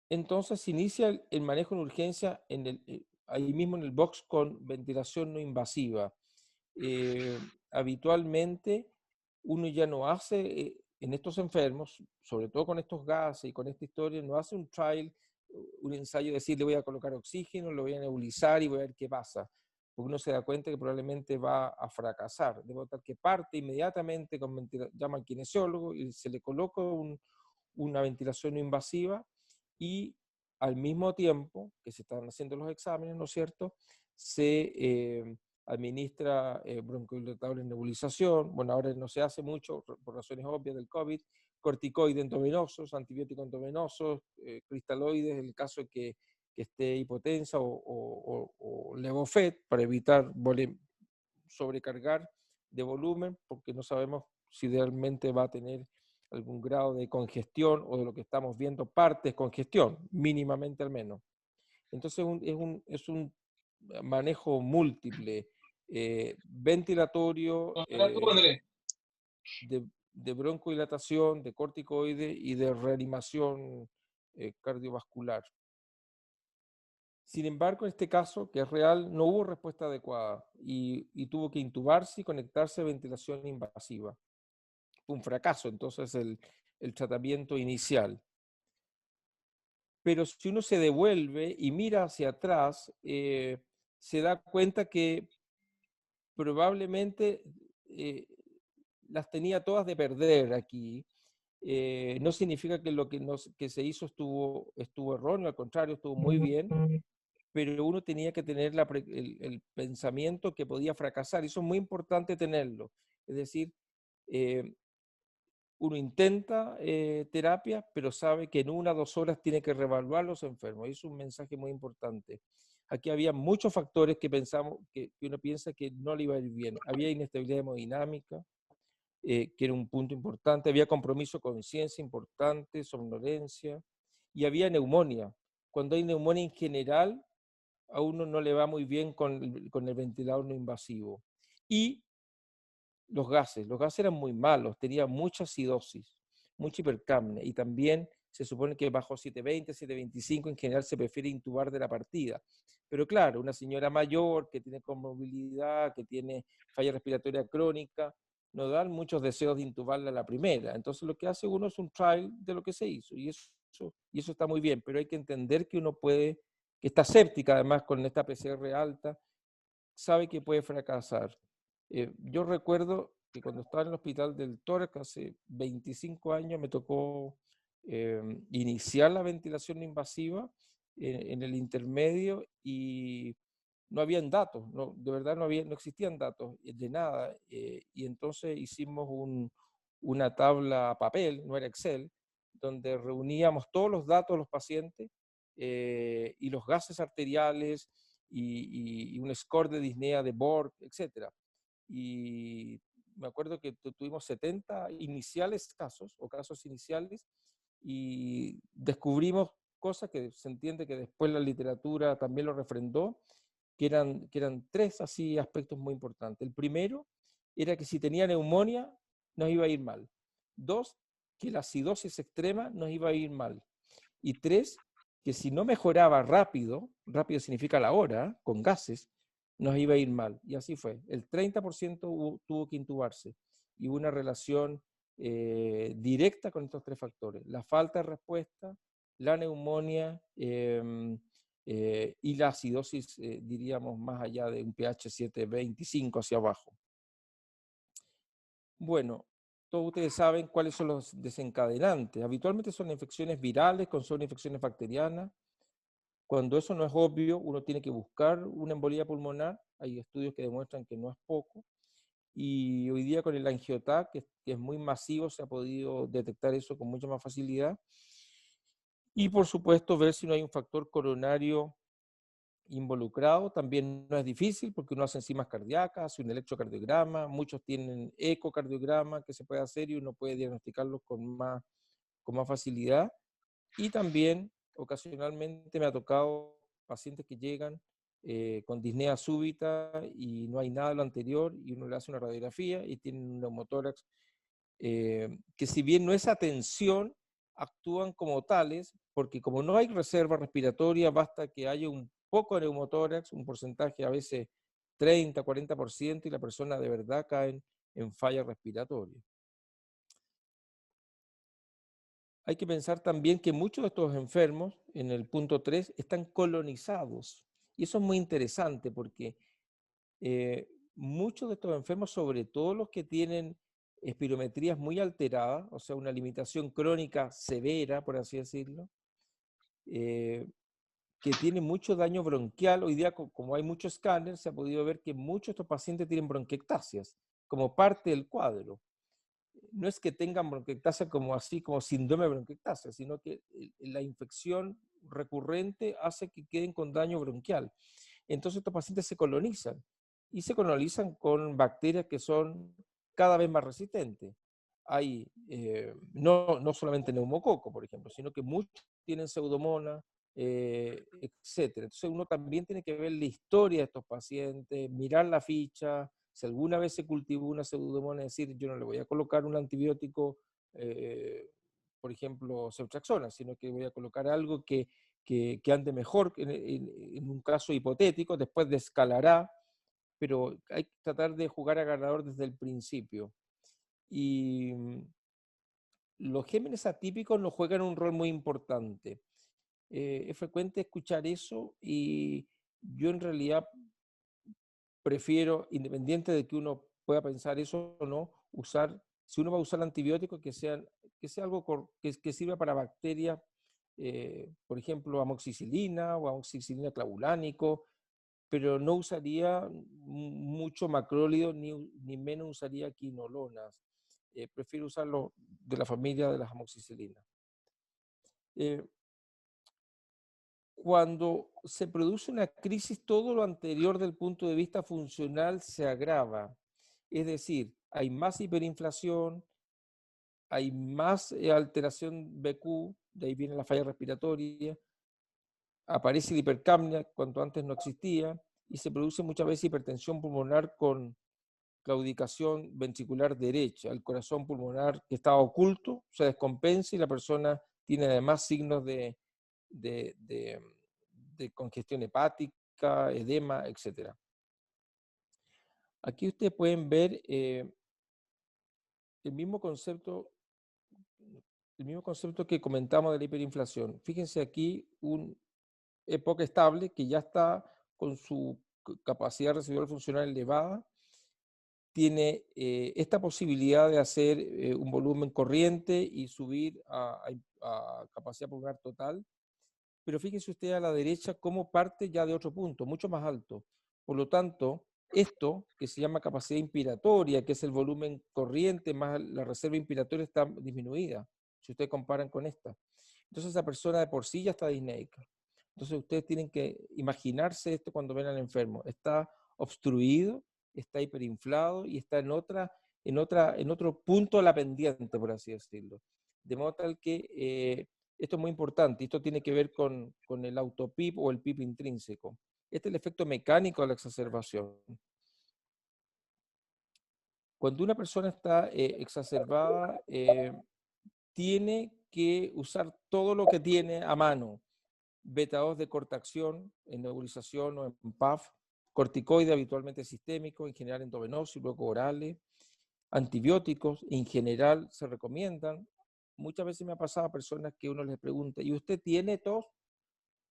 B: Entonces se inicia el manejo en urgencia ahí mismo en el box con ventilación no invasiva. Habitualmente uno ya no hace, en estos enfermos, sobre todo con estos gases y con esta historia, no hace un trial, un ensayo de decir le voy a colocar oxígeno, lo voy a nebulizar y voy a ver qué pasa. Porque uno se da cuenta que probablemente va a fracasar. De modo tal que parte inmediatamente, llama al kinesiólogo y se le coloca una ventilación no invasiva y al mismo tiempo que se están haciendo los exámenes, ¿no es cierto?, se administra broncodilatador en nebulización. Bueno, ahora no se hace mucho por razones obvias del COVID, corticoides endovenosos, antibióticos endovenosos, cristaloides, en el caso de que que esté hipotensa o Levofed para evitar sobrecargar de volumen, porque no sabemos si realmente va a tener algún grado de congestión o de lo que estamos viendo, partes congestión, mínimamente al menos. Entonces es un manejo múltiple, ventilatorio, de broncodilatación, de corticoide y de reanimación cardiovascular. Sin embargo, en este caso, que es real, no hubo respuesta adecuada y tuvo que intubarse y conectarse a ventilación invasiva. Fue un fracaso, entonces, el tratamiento inicial. Pero si uno se devuelve y mira hacia atrás, se da cuenta que probablemente las tenía todas de perder aquí. No significa que lo que se hizo estuvo erróneo, al contrario, estuvo muy bien, pero uno tenía que tener el pensamiento que podía fracasar, y eso es muy importante tenerlo. Es decir, uno intenta terapia, pero sabe que en 1 o 2 horas tiene que reevaluar los enfermos, y es un mensaje muy importante. Aquí había muchos factores que uno piensa que no le iba a ir bien. Había inestabilidad hemodinámica, que era un punto importante, había compromiso con conciencia importante, somnolencia, y había neumonía. Cuando hay neumonía en general, a uno no le va muy bien con el ventilador no invasivo. Y los gases eran muy malos, tenía mucha acidosis, mucha hipercapnia, y también se supone que bajo 720, 725 en general se prefiere intubar de la partida. Pero claro, una señora mayor que tiene comorbilidad, que tiene falla respiratoria crónica, no dan muchos deseos de intubarla a la primera. Entonces lo que hace uno es un trial de lo que se hizo, y eso está muy bien, pero hay que entender que uno que está séptica además con esta PCR alta, sabe que puede fracasar. Yo recuerdo que cuando estaba en el hospital del tórax hace 25 años me tocó iniciar la ventilación invasiva en el intermedio, y no habían datos, de verdad no existían datos de nada, y entonces hicimos una tabla a papel, no era Excel, donde reuníamos todos los datos de los pacientes y los gases arteriales y un score de disnea de Borg, etc. Y me acuerdo que tuvimos 70 casos iniciales, y descubrimos cosas que se entiende que después la literatura también lo refrendó, que eran 3 así aspectos muy importantes. El primero era que si tenía neumonía nos iba a ir mal. 2, que la acidosis extrema nos iba a ir mal. Y 3, que si no mejoraba rápido significa la hora, con gases, nos iba a ir mal. Y así fue. El 30% tuvo que intubarse. Y hubo una relación directa con estos 3 factores. La falta de respuesta, la neumonía y la acidosis, diríamos, más allá de un pH 7.25 hacia abajo. Bueno, todos ustedes saben cuáles son los desencadenantes. Habitualmente son infecciones virales, son infecciones bacterianas. Cuando eso no es obvio, uno tiene que buscar una embolía pulmonar. Hay estudios que demuestran que no es poco. Y hoy día con el angioTAC, que es muy masivo, se ha podido detectar eso con mucha más facilidad. Y por supuesto, ver si no hay un factor coronario involucrado. También no es difícil porque uno hace enzimas cardíacas, hace un electrocardiograma, muchos tienen ecocardiograma que se puede hacer y uno puede diagnosticarlos con más facilidad. Y también ocasionalmente me ha tocado pacientes que llegan con disnea súbita y no hay nada de lo anterior, y uno le hace una radiografía y tienen un neumotórax que, si bien no es atención, actúan como tales, porque como no hay reserva respiratoria, basta que haya un poco de neumotórax, un porcentaje a veces 30, 40%, y la persona de verdad cae en falla respiratoria. Hay que pensar también que muchos de estos enfermos, en el punto 3, están colonizados. Y eso es muy interesante porque muchos de estos enfermos, sobre todo los que tienen espirometrías muy alteradas, o sea, una limitación crónica severa, por así decirlo, que tienen mucho daño bronquial. Hoy día, como hay muchos escáneres, se ha podido ver que muchos de estos pacientes tienen bronquiectasias como parte del cuadro. no es que tengan bronquiectasia como así, como síndrome de bronquiectasia, sino que la infección recurrente hace que queden con daño bronquial. Entonces estos pacientes se colonizan y se colonizan con bacterias que son cada vez más resistentes. Hay no solamente neumococo, por ejemplo, sino que muchos tienen pseudomonas, etcétera. Entonces uno también tiene que ver la historia de estos pacientes, mirar la ficha, si alguna vez se cultivó una pseudomonas, es decir, yo no le voy a colocar un antibiótico, por ejemplo, ceftriaxona, sino que voy a colocar algo que ande mejor en un caso hipotético, después descalará, pero hay que tratar de jugar a ganador desde el principio. Y los gérmenes atípicos nos juegan un rol muy importante. Es frecuente escuchar eso y yo en realidad prefiero, independiente de que uno pueda pensar eso o no, si uno va a usar antibióticos, que sea algo que sirva para bacterias, por ejemplo, amoxicilina o amoxicilina clavulánico, pero no usaría mucho macrólido ni menos usaría quinolonas. Prefiero usarlo de la familia de las amoxicilinas. Cuando se produce una crisis, todo lo anterior del punto de vista funcional se agrava. Es decir, hay más hiperinflación, hay más alteración BQ, de ahí viene la falla respiratoria, aparece la hipercapnia cuando antes no existía, y se produce muchas veces hipertensión pulmonar con claudicación ventricular derecha. El corazón pulmonar que estaba oculto se descompensa y la persona tiene además signos de congestión hepática, edema, etc. Aquí ustedes pueden ver el mismo concepto que comentamos de la hiperinflación. Fíjense aquí un EPOC estable que ya está con su capacidad residual funcional elevada, tiene esta posibilidad de hacer un volumen corriente y subir a capacidad pulmonar total, pero fíjense usted a la derecha cómo parte ya de otro punto, mucho más alto. Por lo tanto, esto que se llama capacidad inspiratoria, que es el volumen corriente más la reserva inspiratoria, está disminuida, si ustedes comparan con esta. Entonces esa persona de por sí ya está disneica. Entonces ustedes tienen que imaginarse esto cuando ven al enfermo. Está obstruido, está hiperinflado y está en otro punto de la pendiente, por así decirlo. De modo tal que esto es muy importante. Esto tiene que ver con el autopip o el PIP intrínseco. Este es el efecto mecánico de la exacerbación. Cuando una persona está exacerbada, tiene que usar todo lo que tiene a mano. Beta-2 de cortacción, en nebulización o en PAF, corticoide habitualmente sistémico, en general endovenoso y luego orales, antibióticos, en general se recomiendan. Muchas veces me ha pasado a personas que uno les pregunta, ¿y usted tiene tos?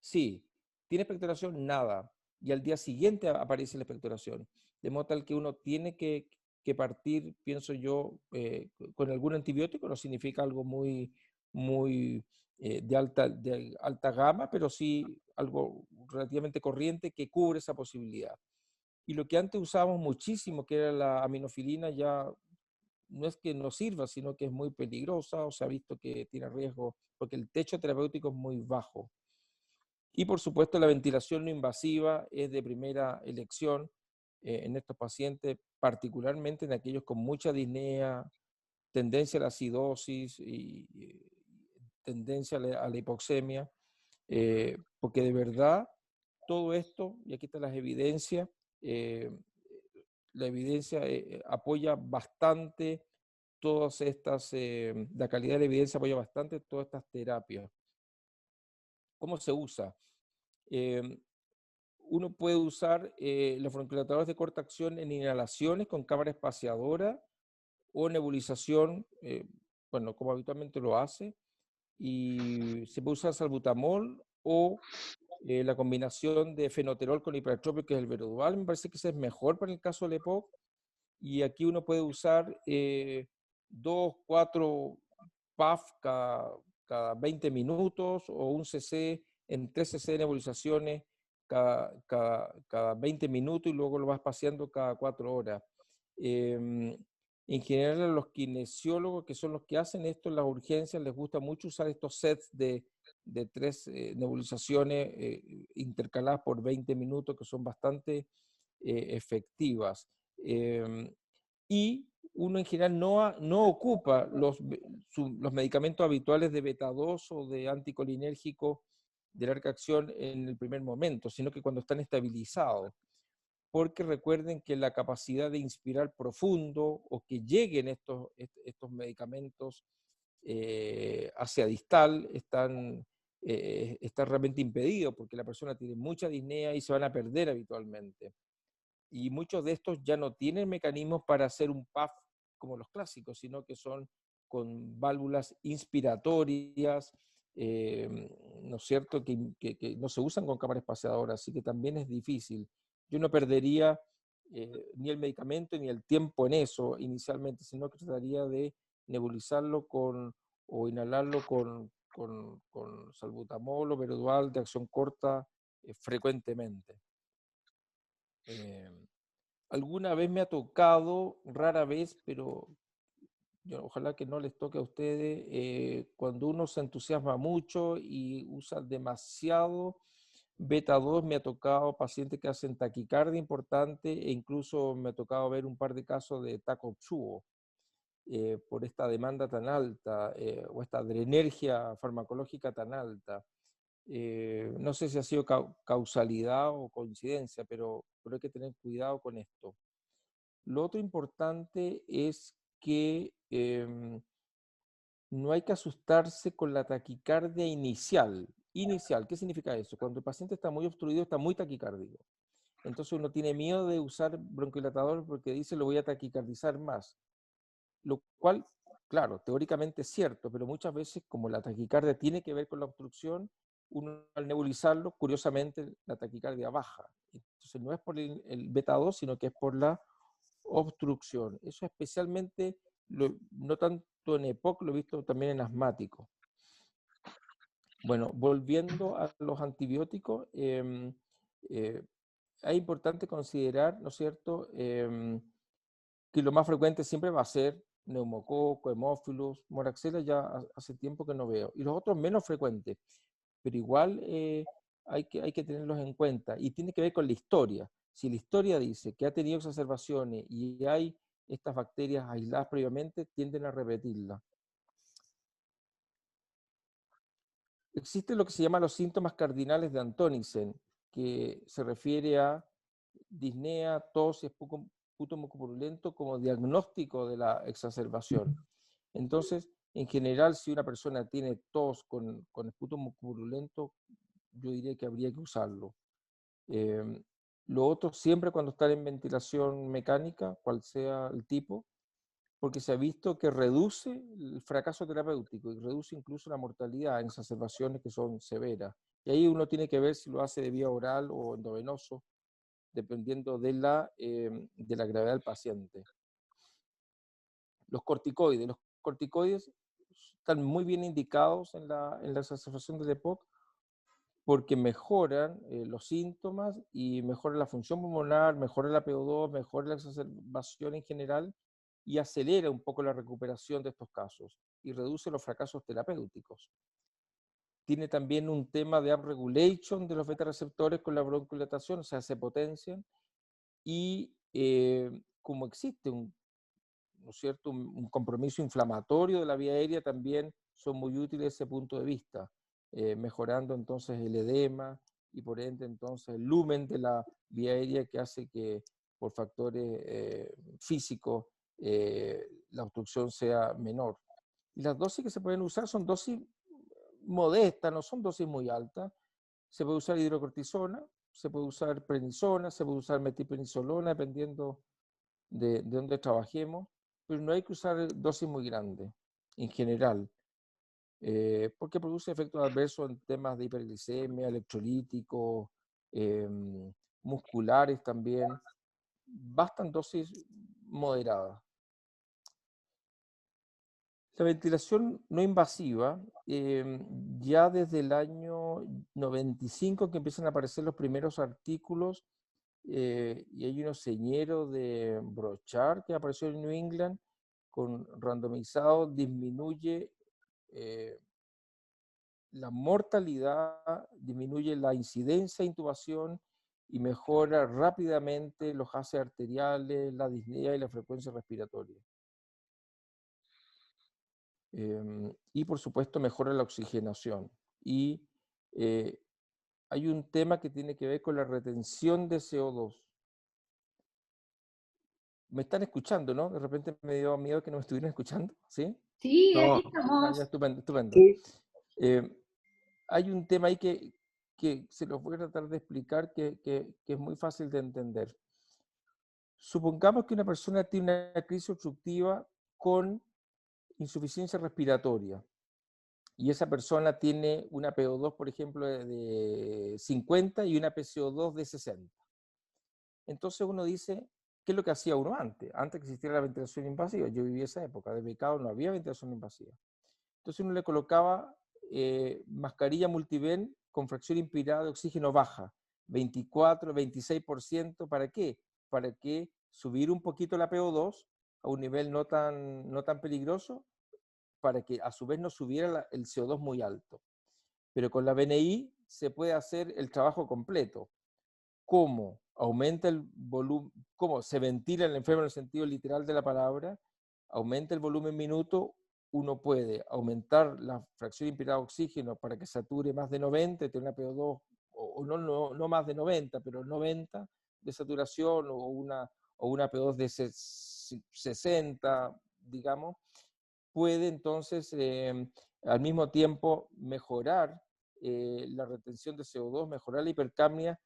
B: Sí. ¿Tiene expectoración? Nada. Y al día siguiente aparece la expectoración. De modo tal que uno tiene que partir, pienso yo, con algún antibiótico. No significa algo muy de alta gama, pero sí algo relativamente corriente que cubre esa posibilidad. Y lo que antes usábamos muchísimo, que era la aminofilina, ya no es que no sirva, sino que es muy peligrosa o se ha visto que tiene riesgo, porque el techo terapéutico es muy bajo. Y por supuesto la ventilación no invasiva es de primera elección en estos pacientes, particularmente en aquellos con mucha disnea, tendencia a la acidosis y tendencia a la hipoxemia, porque de verdad todo esto, y aquí están las evidencias, la evidencia apoya bastante todas estas, la calidad de la evidencia apoya bastante todas estas terapias. ¿Cómo se usa? Uno puede usar los broncodilatadores de corta acción en inhalaciones con cámara espaciadora o nebulización, bueno, como habitualmente lo hace, y se puede usar salbutamol o la combinación de fenoterol con hipertrópico, que es el Verodual. Me parece que ese es mejor para el caso del EPOC, y aquí uno puede usar 2, 4 PAF cada 20 minutos o un CC en 3 CC de nebulizaciones cada 20 minutos y luego lo vas paseando cada 4 horas. En general, a los kinesiólogos, que son los que hacen esto en las urgencias, les gusta mucho usar estos sets de 3 nebulizaciones intercaladas por 20 minutos, que son bastante efectivas. Y uno en general no ocupa los medicamentos habituales de beta 2 o de anticolinérgico de larga acción en el primer momento, sino que cuando están estabilizados. Porque recuerden que la capacidad de inspirar profundo o que lleguen estos medicamentos hacia distal está realmente impedido porque la persona tiene mucha disnea y se van a perder habitualmente. Y muchos de estos ya no tienen mecanismos para hacer un PAF como los clásicos, sino que son con válvulas inspiratorias, ¿no es cierto?, que no se usan con cámara espaciadora, así que también es difícil. Yo no perdería ni el medicamento ni el tiempo en eso inicialmente, sino que trataría de nebulizarlo o inhalarlo con salbutamol o Verodual de acción corta frecuentemente. Alguna vez me ha tocado, rara vez, pero ojalá que no les toque a ustedes, cuando uno se entusiasma mucho y usa demasiado beta 2, me ha tocado pacientes que hacen taquicardia importante e incluso me ha tocado ver un par de casos de Takotsubo por esta demanda tan alta o esta adrenergia farmacológica tan alta. No sé si ha sido causalidad o coincidencia, pero hay que tener cuidado con esto. Lo otro importante es que no hay que asustarse con la taquicardia inicial. Inicial, ¿qué significa eso? Cuando el paciente está muy obstruido, está muy taquicárdico. Entonces uno tiene miedo de usar bronquidilatador porque dice lo voy a taquicardizar más. Lo cual, claro, teóricamente es cierto, pero muchas veces como la taquicardia tiene que ver con la obstrucción, uno al nebulizarlo, curiosamente, la taquicardia baja. Entonces no es por el beta 2, sino que es por la obstrucción. Eso especialmente, no tanto en EPOC, lo he visto también en asmáticos. Bueno, volviendo a los antibióticos, es importante considerar, ¿no es cierto?, que lo más frecuente siempre va a ser neumococo, hemófilos, moraxella, ya hace tiempo que no veo. Y los otros menos frecuentes, pero igual hay que tenerlos en cuenta. Y tiene que ver con la historia. Si la historia dice que ha tenido exacerbaciones y hay estas bacterias aisladas previamente, tienden a repetirla. Existe lo que se llama los síntomas cardinales de Antonisen, que se refiere a disnea, tos y esputo mucopurulento como diagnóstico de la exacerbación. Entonces, en general, si una persona tiene tos con esputo mucopurulento, yo diría que habría que usarlo. Lo otro, siempre cuando están en ventilación mecánica, cual sea el tipo, porque se ha visto que reduce el fracaso terapéutico y reduce incluso la mortalidad en exacerbaciones que son severas. Y ahí uno tiene que ver si lo hace de vía oral o endovenoso, dependiendo de la gravedad del paciente. Los corticoides están muy bien indicados en la exacerbación del EPOC porque mejoran los síntomas y mejoran la función pulmonar, mejoran la PO2, mejoran la exacerbación en general y acelera un poco la recuperación de estos casos y reduce los fracasos terapéuticos. Tiene también un tema de upregulation de los beta receptores con la broncodilatación, o sea, se potencian y como existe ¿no es cierto?, un compromiso inflamatorio de la vía aérea, también son muy útiles desde ese punto de vista, mejorando entonces el edema y por ende entonces el lumen de la vía aérea que hace que por factores físicos la obstrucción sea menor. Y las dosis que se pueden usar son dosis modestas, no son dosis muy altas. Se puede usar hidrocortisona, se puede usar prednisona, se puede usar metilprednisolona, dependiendo de dónde trabajemos, pero no hay que usar dosis muy grandes en general, porque produce efectos adversos en temas de hiperglicemia, electrolíticos, musculares también. Bastan dosis moderadas. La ventilación no invasiva, ya desde el año 95 que empiezan a aparecer los primeros artículos, y hay unos señeros de Brochard que apareció en New England, con randomizado disminuye la mortalidad, disminuye la incidencia de intubación y mejora rápidamente los gases arteriales, la disnea y la frecuencia respiratoria. Y por supuesto mejora la oxigenación. Y hay un tema que tiene que ver con la retención de CO2. ¿Me están escuchando, no? De repente me dio miedo que no me estuvieran escuchando, ¿sí?
C: Sí,
A: No.
C: aquí estamos.
B: Ya, estupendo, estupendo.
A: Sí.
B: Hay un tema ahí que se los voy a tratar de explicar que es muy fácil de entender. Supongamos que una persona tiene una crisis obstructiva con insuficiencia respiratoria y esa persona tiene una PO2, por ejemplo, de 50 y una PCO2 de 60. Entonces uno dice, ¿qué es lo que hacía uno antes? Antes que existiera la ventilación invasiva. Yo viví esa época, de becado no había ventilación invasiva. Entonces uno le colocaba mascarilla multiven con fracción inspirada de oxígeno baja, 24, 26%, ¿para qué? Para que subir un poquito la PO2 a un nivel no tan peligroso, para que a su vez no subiera el CO2 muy alto. Pero con la BNI se puede hacer el trabajo completo. ¿Cómo aumenta el volumen? ¿Cómo se ventila el enfermo en el sentido literal de la palabra? Aumenta el volumen minuto. Uno puede aumentar la fracción inspirada de oxígeno para que sature más de 90, tener una PO2, o no más de 90, pero 90 de saturación, o una PO2 de 60, digamos, puede entonces al mismo tiempo mejorar la retención de CO2, mejorar la hipercapnia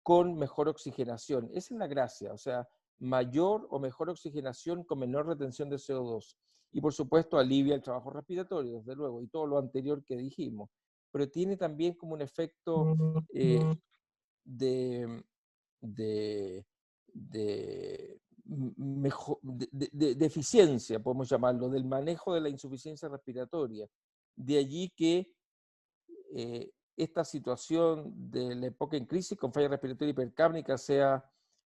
B: con mejor oxigenación. Esa es la gracia, o sea, mayor o mejor oxigenación con menor retención de CO2. Y por supuesto alivia el trabajo respiratorio, desde luego, y todo lo anterior que dijimos. Pero tiene también como un efecto de, de, de eficiencia, podemos llamarlo, del manejo de la insuficiencia respiratoria. De allí que esta situación de la época en crisis con falla respiratoria hipercápnica sea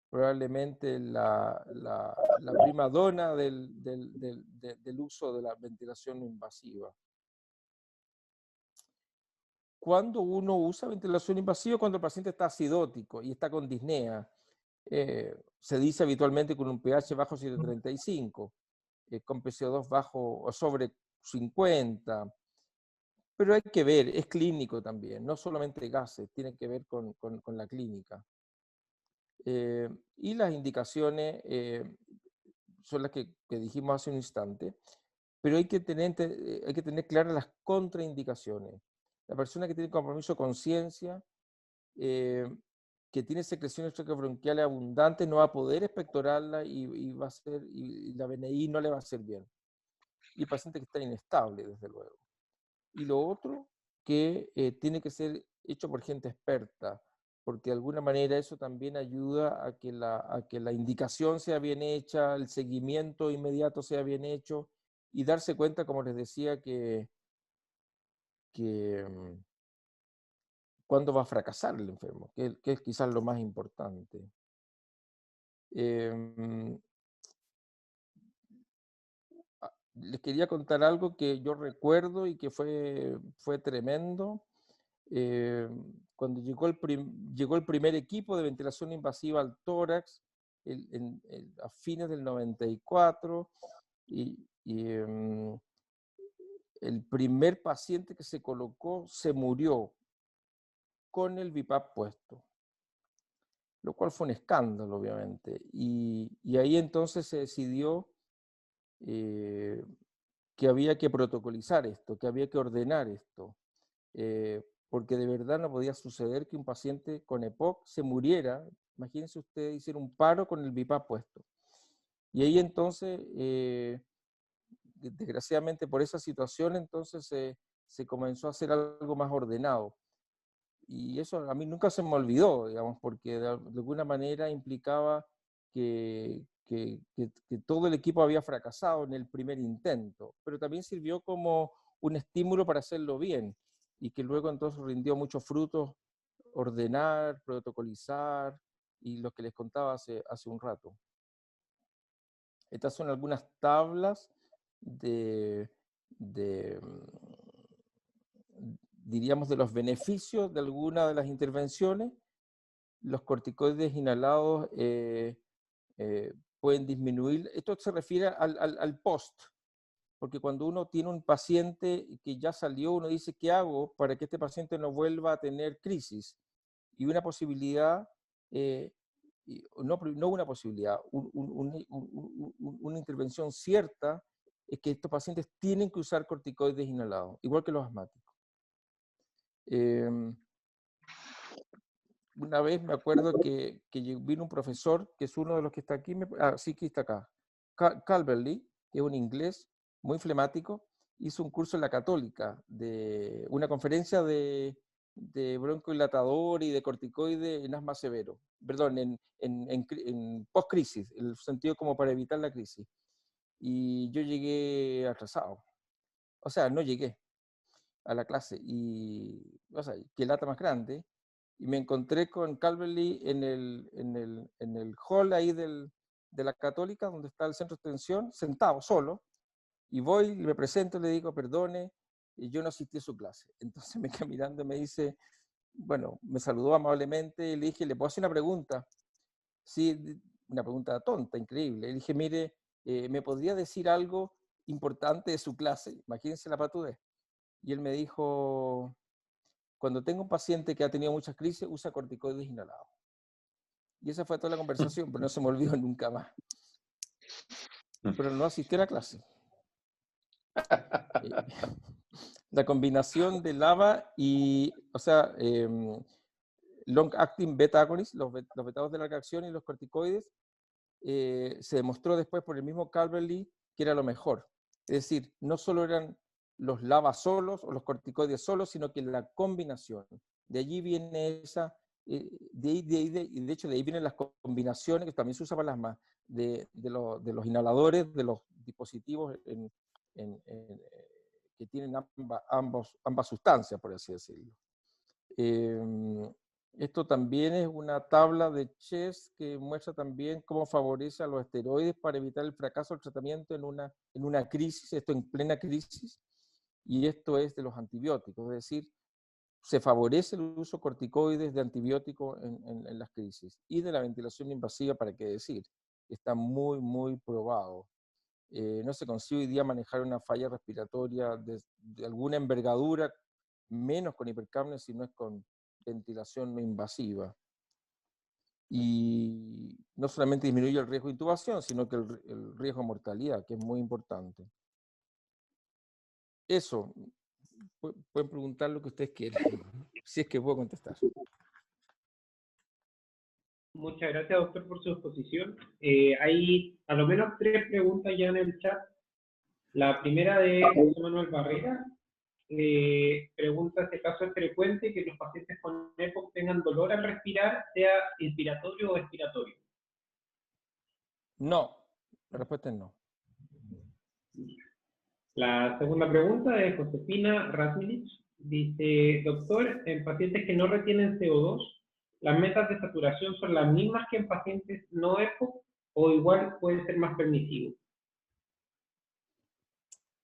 B: probablemente la prima donna del uso de la ventilación invasiva. Cuando uno usa ventilación invasiva, cuando el paciente está acidótico y está con disnea, se dice habitualmente con un pH bajo 735, con PCO2 bajo o sobre 50, pero hay que ver, es clínico también, no solamente gases, tiene que ver con la clínica. Y las indicaciones son las que dijimos hace un instante, pero hay que tener claras las contraindicaciones. La persona que tiene compromiso de conciencia, que tiene secreciones extrabronquiales abundantes, no va a poder expectorarla y la BNI no le va a hacer bien. Y el paciente que está inestable, desde luego. Y lo otro, que tiene que ser hecho por gente experta, porque de alguna manera eso también ayuda a que la indicación sea bien hecha, el seguimiento inmediato sea bien hecho, y darse cuenta, como les decía, que cuándo va a fracasar el enfermo, que es quizás lo más importante. Les quería contar algo que yo recuerdo y que fue tremendo. Cuando llegó el primer equipo de ventilación invasiva al tórax a fines del 94, el primer paciente que se colocó se murió con el BiPAP puesto, lo cual fue un escándalo, obviamente. Y ahí entonces se decidió que había que protocolizar esto, que había que ordenar esto, porque de verdad no podía suceder que un paciente con EPOC se muriera. Imagínense ustedes, hicieron un paro con el BiPAP puesto. Y ahí entonces, desgraciadamente por esa situación, entonces se comenzó a hacer algo más ordenado. Y eso a mí nunca se me olvidó, digamos, porque de alguna manera implicaba que todo el equipo había fracasado en el primer intento, pero también sirvió como un estímulo para hacerlo bien y que luego entonces rindió muchos frutos, ordenar, protocolizar y lo que les contaba hace un rato. Estas son algunas tablas de, diríamos, de los beneficios de alguna de las intervenciones. Los corticoides inhalados pueden disminuir. Esto se refiere al post, porque cuando uno tiene un paciente que ya salió, uno dice, ¿qué hago para que este paciente no vuelva a tener crisis? Y una posibilidad, no una posibilidad, una intervención cierta es que estos pacientes tienen que usar corticoides inhalados, igual que los asmáticos. Una vez me acuerdo que vino un profesor, que es uno de los que está aquí, sí que está acá, Calverley, que es un inglés muy flemático, hizo un curso en la Católica, de una conferencia de broncohilatador y de corticoide en asma severo, perdón, en post-crisis, en el sentido como para evitar la crisis. Y yo llegué atrasado, o sea, no llegué a la clase, y, o sea, qué lata más grande, y me encontré con Calverley en el hall ahí de la Católica, donde está el centro de extensión, sentado, solo, y voy, y me presento y le digo, perdone, yo no asistí a su clase. Entonces me queda mirando y me dice, bueno, me saludó amablemente, y le dije, ¿le puedo hacer una pregunta? Sí, una pregunta tonta, increíble. Le dije, mire, ¿me podría decir algo importante de su clase? Imagínense la patudez. Y él me dijo, cuando tengo un paciente que ha tenido muchas crisis, usa corticoides inhalados. Y esa fue toda la conversación, pero no se me olvidó nunca más. Pero no asistí a la clase. La combinación de LABA y, o sea, long-acting beta-agonist, los betados de larga acción y los corticoides, se demostró después por el mismo Calverley que era lo mejor. Es decir, no solo eran los LABA solos o los corticoides solos, sino que la combinación. De allí viene esa, de hecho de ahí vienen las combinaciones, que también se usa para las asma, de los inhaladores, de los dispositivos que tienen ambas sustancias, por así decirlo. Esto también es una tabla de Chess que muestra también cómo favorece a los esteroides para evitar el fracaso del tratamiento en una crisis, esto en plena crisis, y esto es de los antibióticos, es decir, se favorece el uso de corticoides de antibióticos en las crisis, y de la ventilación invasiva, para qué decir, está muy, muy probado. No se consigue hoy día manejar una falla respiratoria de alguna envergadura, menos con hipercapnia, si no es con ventilación no invasiva. Y no solamente disminuye el riesgo de intubación, sino que el riesgo de mortalidad, que es muy importante. Eso, pueden preguntar lo que ustedes quieran, si es que puedo contestar.
D: Muchas gracias, doctor, por su exposición. Hay a lo menos 3 preguntas ya en el chat. La primera de José Manuel Barrera. Pregunta si acaso es frecuente que los pacientes con EPOC tengan dolor al respirar, sea inspiratorio o expiratorio.
B: No, la respuesta es no.
D: La segunda pregunta es Josefina Rasmilich. Dice, doctor, en pacientes que no retienen CO2, ¿las metas de saturación son las mismas que en pacientes no EPOC o igual puede ser más permisivo?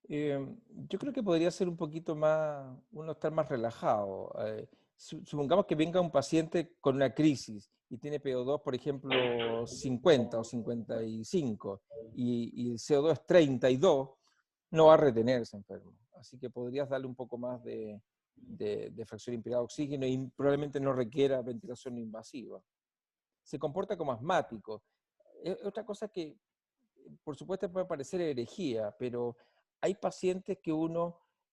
B: Yo creo que podría ser un poquito más, uno estar más relajado. Supongamos que venga un paciente con una crisis y tiene PO2, por ejemplo, 50 o 55, y el CO2 es 32, no va a retener ese enfermo. Así que podrías darle un poco más de fracción inspirada de oxígeno y probablemente no requiera ventilación invasiva. Se comporta como asmático. Es otra cosa que, por supuesto, puede parecer herejía, pero hay pacientes que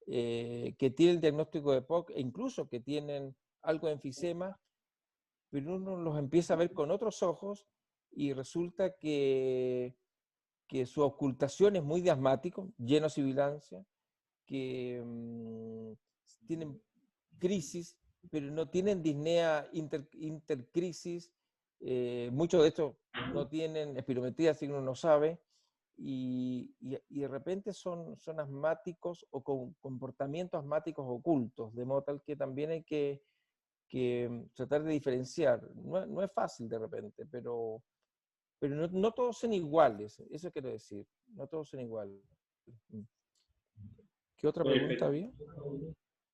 B: que tienen el diagnóstico de EPOC e incluso que tienen algo de enfisema, pero uno los empieza a ver con otros ojos y resulta que su ocultación es muy de asmático, lleno de sibilancia, que tienen crisis, pero no tienen disnea intercrisis. Muchos de estos no tienen espirometría, así que uno no sabe. Y de repente son asmáticos o con comportamientos asmáticos ocultos, de modo tal que también hay que tratar de diferenciar. No es fácil de repente, pero pero no todos son iguales, eso quiero decir, no todos son iguales. ¿Qué otra pregunta había?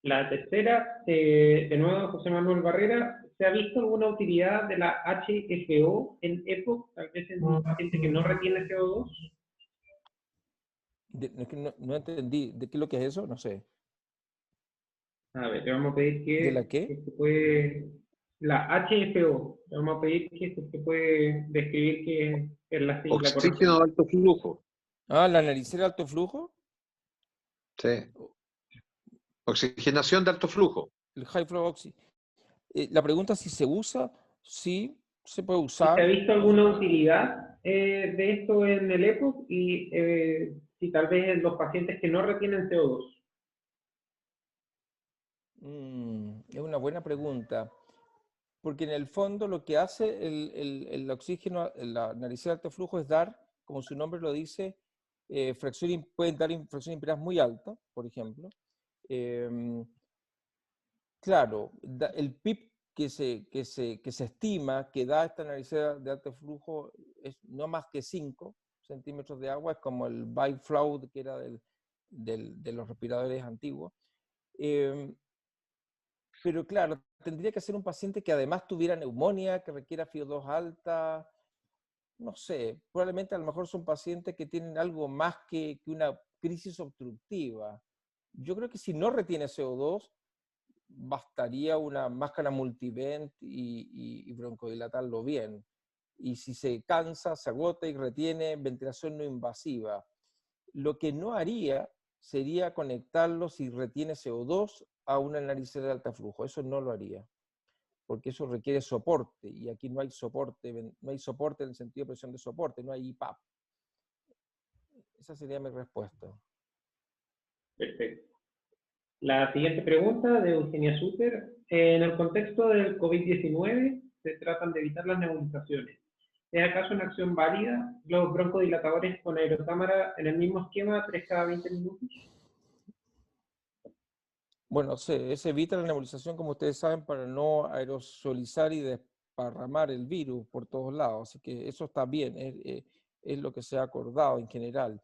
D: La tercera, de nuevo, José Manuel Barrera, ¿se ha visto alguna utilidad de la HFO en EPOC, tal vez en un paciente que no retiene CO2?
B: Es que no entendí, ¿de qué es lo que es eso? No sé.
D: A ver, le vamos a pedir
B: ¿De la
D: que
B: qué?
D: se puede... La HFO, le vamos a pedir que se puede describir qué es la sigla correcta.
A: Oxígeno de alto flujo.
B: Ah, la naricera de alto flujo,
A: Sí. Oxigenación de alto flujo.
B: el high flow oxy. La pregunta es si se usa, sí, se puede
D: ¿Y se ha
B: usar.
D: visto alguna utilidad de esto en el EPOC y si tal vez en los pacientes que no retienen CO2?
B: Es una buena pregunta, porque en el fondo lo que hace el oxígeno, la naricera de alto flujo es dar, como su nombre lo dice, pueden dar fracción impedance muy alta, por ejemplo. Claro, el PIB que se estima que da esta naricera de alto flujo es no más que 5 centímetros de agua, es como el BiFlow que era de los respiradores antiguos. Pero claro, tendría que ser un paciente que además tuviera neumonía, que requiera FiO2 alta, no sé, probablemente a lo mejor son pacientes que tienen algo más que una crisis obstructiva. Yo creo que si no retiene CO2, bastaría una máscara multivent y broncodilatarlo bien. Y si se cansa, se agota y retiene, ventilación no invasiva. Lo que no haría sería conectarlo si retiene CO2 a una naricera de alta flujo. Eso no lo haría, porque eso requiere soporte, y aquí no hay soporte en el sentido de presión de soporte, no hay IPAP. Esa sería mi respuesta.
D: Perfecto. La siguiente pregunta de Eugenia Suter. En el contexto del COVID-19 se tratan de evitar las nebulizaciones. ¿Es acaso una acción válida los broncodilatadores con aerocámara en el mismo esquema 3 cada 20 minutos?
B: Bueno, se evita la nebulización, como ustedes saben, para no aerosolizar y desparramar el virus por todos lados. Así que eso está bien, es lo que se ha acordado en general.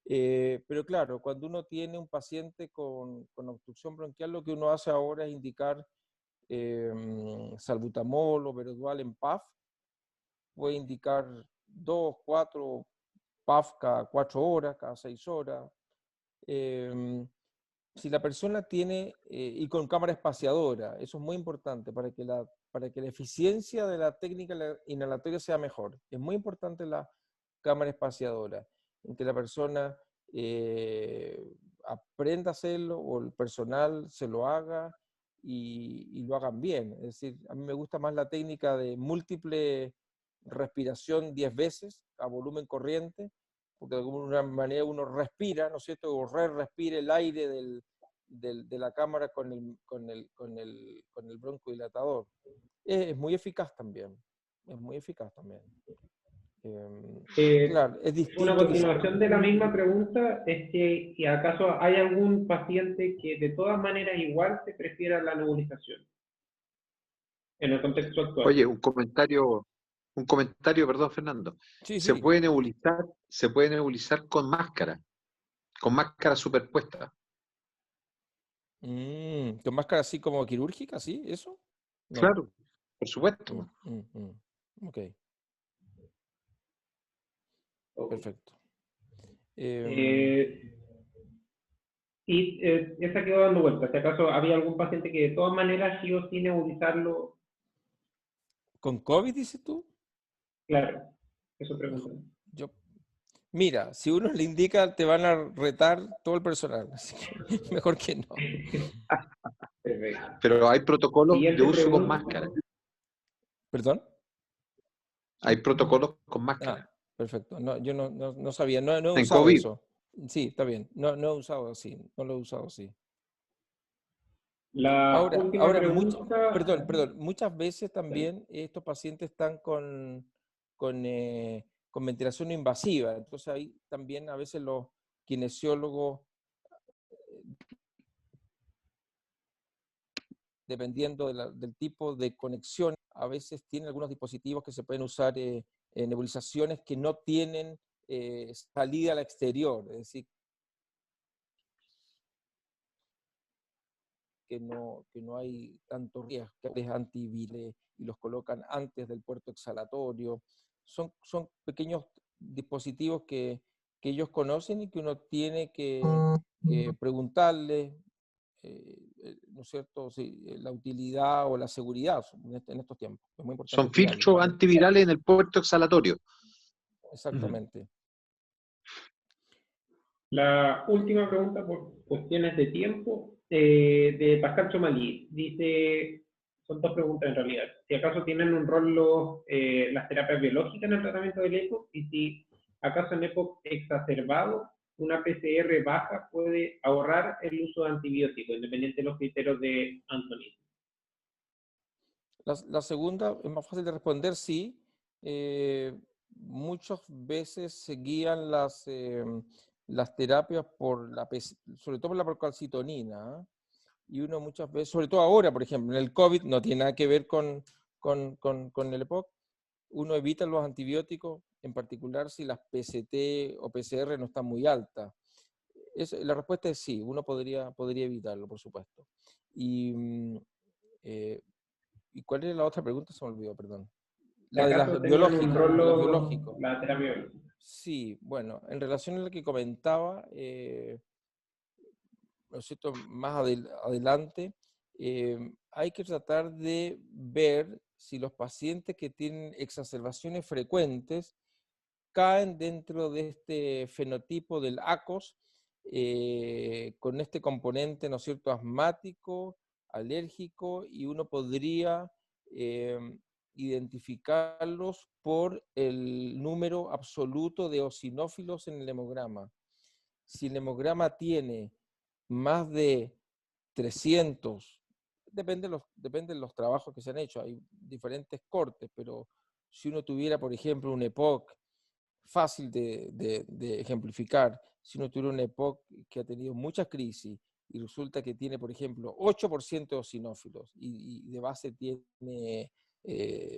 B: Pero claro, cuando uno tiene un paciente con obstrucción bronquial, lo que uno hace ahora es indicar salbutamol o Verodual en PAF. Puede indicar 2, 4 PAF cada 4 horas, cada 6 horas. Si la persona tiene, y con cámara espaciadora, eso es muy importante para que la eficiencia de la técnica inhalatoria sea mejor. Es muy importante la cámara espaciadora, en que la persona aprenda a hacerlo o el personal se lo haga y lo hagan bien. Es decir, a mí me gusta más la técnica de múltiple respiración 10 veces a volumen corriente, porque de alguna manera uno respira, ¿no es cierto? O respira el aire de la cámara con el broncodilatador. Es muy eficaz también. Es muy eficaz también. Claro, es
D: Una
B: distinto.
D: continuación de la misma pregunta es que si acaso hay algún paciente que de todas maneras igual se prefiera la nebulización en el contexto actual.
A: Oye, un comentario, perdón, Fernando.
B: Sí,
A: Se
B: sí.
A: puede nebulizar con máscara superpuesta.
B: ¿Con máscara así como quirúrgica, sí? ¿Eso? No.
A: Claro, por supuesto.
B: Ok,
D: Ok.
B: perfecto.
D: Y esa quedó dando vueltas. Si acaso había algún paciente que de todas maneras sí o sí nebulizarlo,
B: ¿Con COVID dices tú?
D: claro, eso preguntan.
B: Mira, si uno le indica, te van a retar todo el personal, así que mejor que no.
D: Perfecto.
A: Pero hay protocolos de
D: Siguiente
A: uso con
D: pregunta.
A: máscara.
B: ¿Perdón?
A: Hay protocolos con máscara.
B: Ah, perfecto. No, yo no sabía, no he
A: En
B: usado
A: COVID.
B: eso. Sí, está bien. No he usado así, no lo he usado así.
D: La última
B: Ahora
D: pregunta.
B: perdón, muchas veces también estos pacientes están con ventilación no invasiva, entonces ahí también a veces los kinesiólogos, dependiendo del tipo de conexión, a veces tienen algunos dispositivos que se pueden usar nebulizaciones que no tienen salida al exterior, es decir, que no hay tanto riesgo, antivirales, y los colocan antes del puerto exhalatorio. Son pequeños dispositivos que ellos conocen y que uno tiene que preguntarles, ¿no es cierto?, sí, la utilidad o la seguridad en estos tiempos. Es muy importante.
A: Son filtros antivirales en el puerto exhalatorio.
B: Exactamente.
D: La última pregunta por cuestiones de tiempo, de Pascal Chomalí. Dice, son dos preguntas en realidad. Si acaso tienen un rol las terapias biológicas en el tratamiento del EPOC, y si acaso en EPOC exacerbado, una PCR baja puede ahorrar el uso de antibióticos, independiente de los criterios de Anthony.
B: La segunda es más fácil de responder, sí. Muchas veces se guían las terapias sobre todo por la procalcitonina, ¿eh? Y uno muchas veces, sobre todo ahora, por ejemplo, en el COVID, no tiene nada que ver con el EPOC, uno evita los antibióticos, en particular si las PCT o PCR no están muy altas. La respuesta es sí, uno podría evitarlo, por supuesto. ¿Y cuál era la otra pregunta? Se me olvidó, perdón. La de las biológicas.
D: La terapia biológica.
B: Sí, bueno, en relación a lo que comentaba, ¿no es cierto?, más adelante, hay que tratar de ver si los pacientes que tienen exacerbaciones frecuentes caen dentro de este fenotipo del ACOS, con este componente, ¿no es cierto?, asmático, alérgico, y uno podría identificarlos por el número absoluto de eosinófilos en el hemograma. Si el hemograma tiene más de 300, depende de los trabajos que se han hecho, hay diferentes cortes, pero si uno tuviera, por ejemplo, un EPOC fácil de ejemplificar, si uno tuviera un EPOC que ha tenido muchas crisis y resulta que tiene, por ejemplo, 8% de eosinófilos y de base tiene,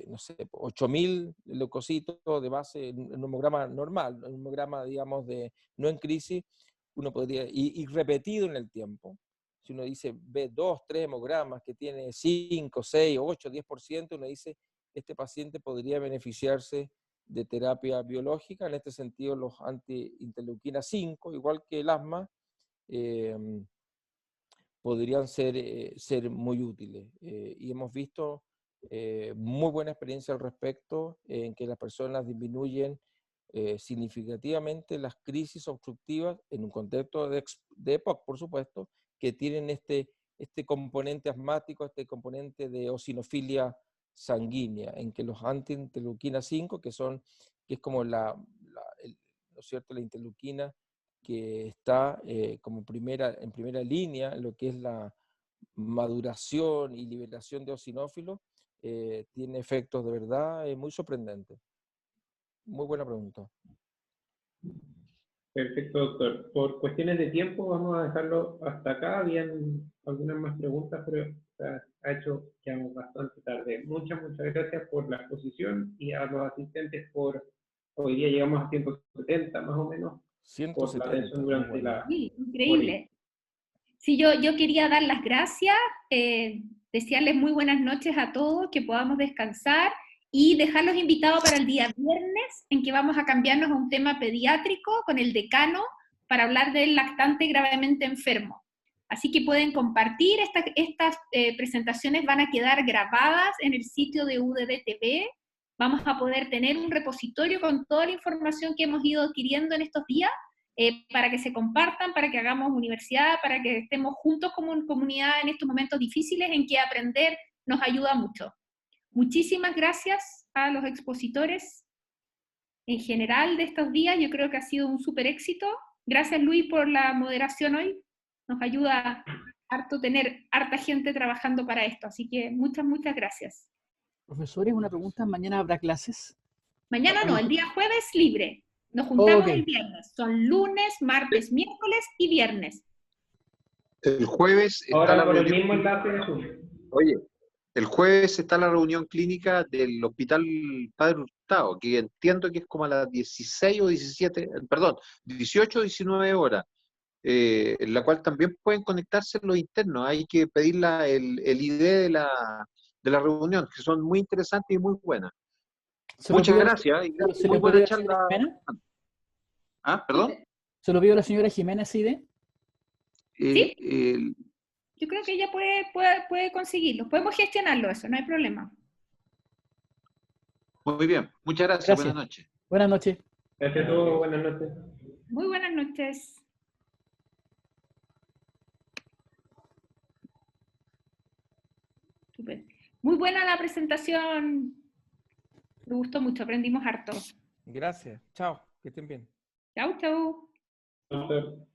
B: no sé, 8.000 leucocitos de base en un hemograma normal, un hemograma, digamos, no en crisis, uno podría, y repetido en el tiempo. Si uno dice, ve 2, 3 hemogramas que tiene 5, 6, 8, 10%, uno dice, este paciente podría beneficiarse de terapia biológica. En este sentido, los anti-interleuquina 5, igual que el asma, podrían ser muy útiles. Y hemos visto muy buena experiencia al respecto, en que las personas disminuyen significativamente las crisis obstructivas en un contexto de EPOC, por supuesto, que tienen este componente asmático, este componente de eosinofilia sanguínea, en que los anti-interleuquina 5, que es como ¿no es cierto?, la interleuquina que está como en primera línea en lo que es la maduración y liberación de eosinófilos, tiene efectos de verdad muy sorprendentes. Muy buena pregunta.
D: Perfecto, doctor. Por cuestiones de tiempo vamos a dejarlo hasta acá. Habían algunas más preguntas, pero ha hecho ya bastante tarde. Muchas gracias por la exposición, y a los asistentes hoy día llegamos a 170 más o menos.
B: 170,
D: por la atención durante la...
C: Sí, increíble. Sí, yo quería dar las gracias, desearles muy buenas noches a todos, que podamos descansar y dejarlos invitados para el día viernes, en que vamos a cambiarnos a un tema pediátrico con el decano para hablar del lactante gravemente enfermo. Así que pueden compartir, estas presentaciones van a quedar grabadas en el sitio de UDD TV. Vamos a poder tener un repositorio con toda la información que hemos ido adquiriendo en estos días, para que se compartan, para que hagamos universidad, para que estemos juntos como comunidad en estos momentos difíciles en que aprender nos ayuda mucho. Muchísimas gracias a los expositores en general de estos días. Yo creo que ha sido un súper éxito. Gracias, Luis, por la moderación hoy. Nos ayuda harto tener harta gente trabajando para esto. Así que muchas gracias.
F: Profesores, una pregunta. ¿Mañana habrá clases?
C: Mañana no, el día jueves libre. Nos juntamos el viernes. Son lunes, martes, miércoles y viernes.
A: El jueves está
D: ahora
A: la
D: por el
A: reunión.
D: mismo enlace de Zoom.
A: Oye, El jueves está la reunión clínica del Hospital Padre Hurtado, que entiendo que es como a las 16 o 17, perdón, 18 o 19 horas, en la cual también pueden conectarse los internos. Hay que pedir el ID de la reunión, que son muy interesantes y muy buenas.
F: ¿Se lo
A: Muchas
F: pido-
A: gracias. Y gracias,
F: ¿Se
A: muy
F: lo
A: buena
F: pido a la señora
A: charla.
F: Jimena?
A: ¿Ah, perdón?
F: ¿Se lo pido a la señora Jimena Side?
C: ¿Sí?
A: Eh,
C: Yo creo que ella puede conseguirlo. Podemos gestionarlo eso, no hay problema.
A: muy bien. Muchas gracias.
F: Gracias.
A: Buenas noches.
F: Buenas noches.
D: Gracias a todos, buenas noches.
C: Muy buenas noches. Súper. Muy buena la presentación. Me gustó mucho, aprendimos harto.
B: Gracias. Chao. Que estén bien.
C: Chau, chau.
D: Doctor.